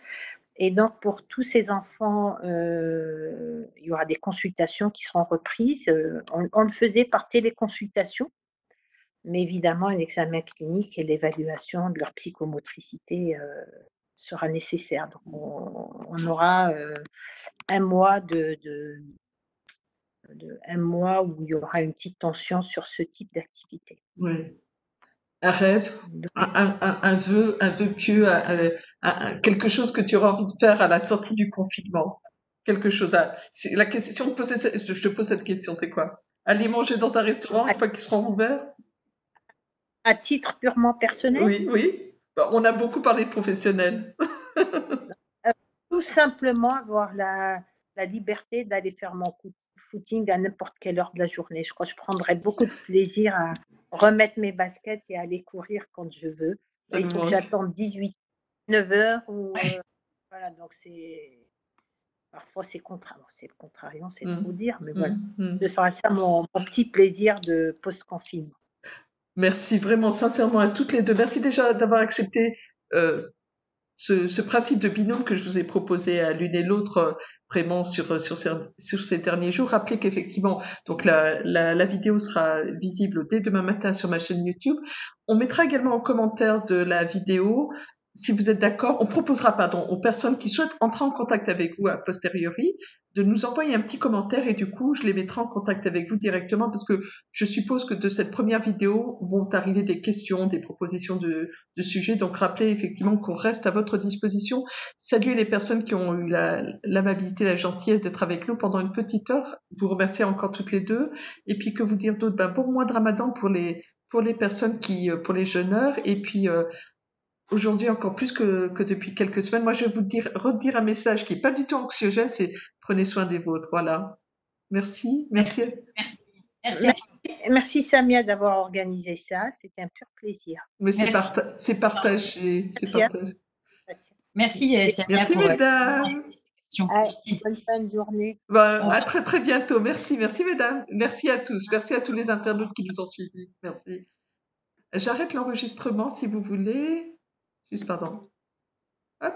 Et donc, pour tous ces enfants, il y aura des consultations qui seront reprises. On le faisait par téléconsultation, mais évidemment, un examen clinique et l'évaluation de leur psychomotricité sera nécessaire. Donc, on aura un mois un mois où il y aura une petite tension sur ce type d'activité. Oui. Un rêve, un vœu pieux, quelque chose que tu auras envie de faire à la sortie du confinement. Quelque chose. La question, je te pose cette question, c'est quoi? Aller manger dans un restaurant une fois qu'ils seront ouverts? À titre purement personnel? Oui, oui. On a beaucoup parlé de professionnels. Tout simplement avoir la liberté d'aller faire mon footing à n'importe quelle heure de la journée. Je crois que je prendrais beaucoup de plaisir à remettre mes baskets et aller courir quand je veux. Ça il nous faut que manque. j'attende 9 heures ou voilà, donc parfois c'est contrariant, c'est trop dire, mais voilà. Ce sera ça mon petit plaisir de post-confinement. Merci vraiment sincèrement à toutes les deux. Merci déjà d'avoir accepté ce principe de binôme que je vous ai proposé à l'une et l'autre vraiment sur ces derniers jours. Rappelez qu'effectivement, donc la vidéo sera visible dès demain matin sur ma chaîne YouTube. On mettra également en commentaire de la vidéo, si vous êtes d'accord, on proposera, aux personnes qui souhaitent entrer en contact avec vous a posteriori, de nous envoyer un petit commentaire et du coup, je les mettrai en contact avec vous directement parce que je suppose que de cette première vidéo vont arriver des questions, des propositions de sujets. Donc, rappelez effectivement qu'on reste à votre disposition. Saluez les personnes qui ont eu l'amabilité, la gentillesse d'être avec nous pendant une petite heure. Vous remerciez encore toutes les deux. Et puis, que vous dire d'autre? Bon mois de Ramadan pour les personnes pour les jeûneurs. Et puis, aujourd'hui, encore plus que depuis quelques semaines, moi, je vais vous redire un message qui n'est pas du tout anxiogène, c'est prenez soin des vôtres. Voilà. Merci. Merci. Merci Samia d'avoir organisé ça. C'était un pur plaisir. Mais c'est partagé. C'est partagé. Merci Samia. Merci mesdames. Bonne fin de journée. À très très bientôt. Merci mesdames. Merci à tous. Merci à tous les internautes qui nous ont suivis. Merci. J'arrête l'enregistrement si vous voulez. Juste pardon. Hop.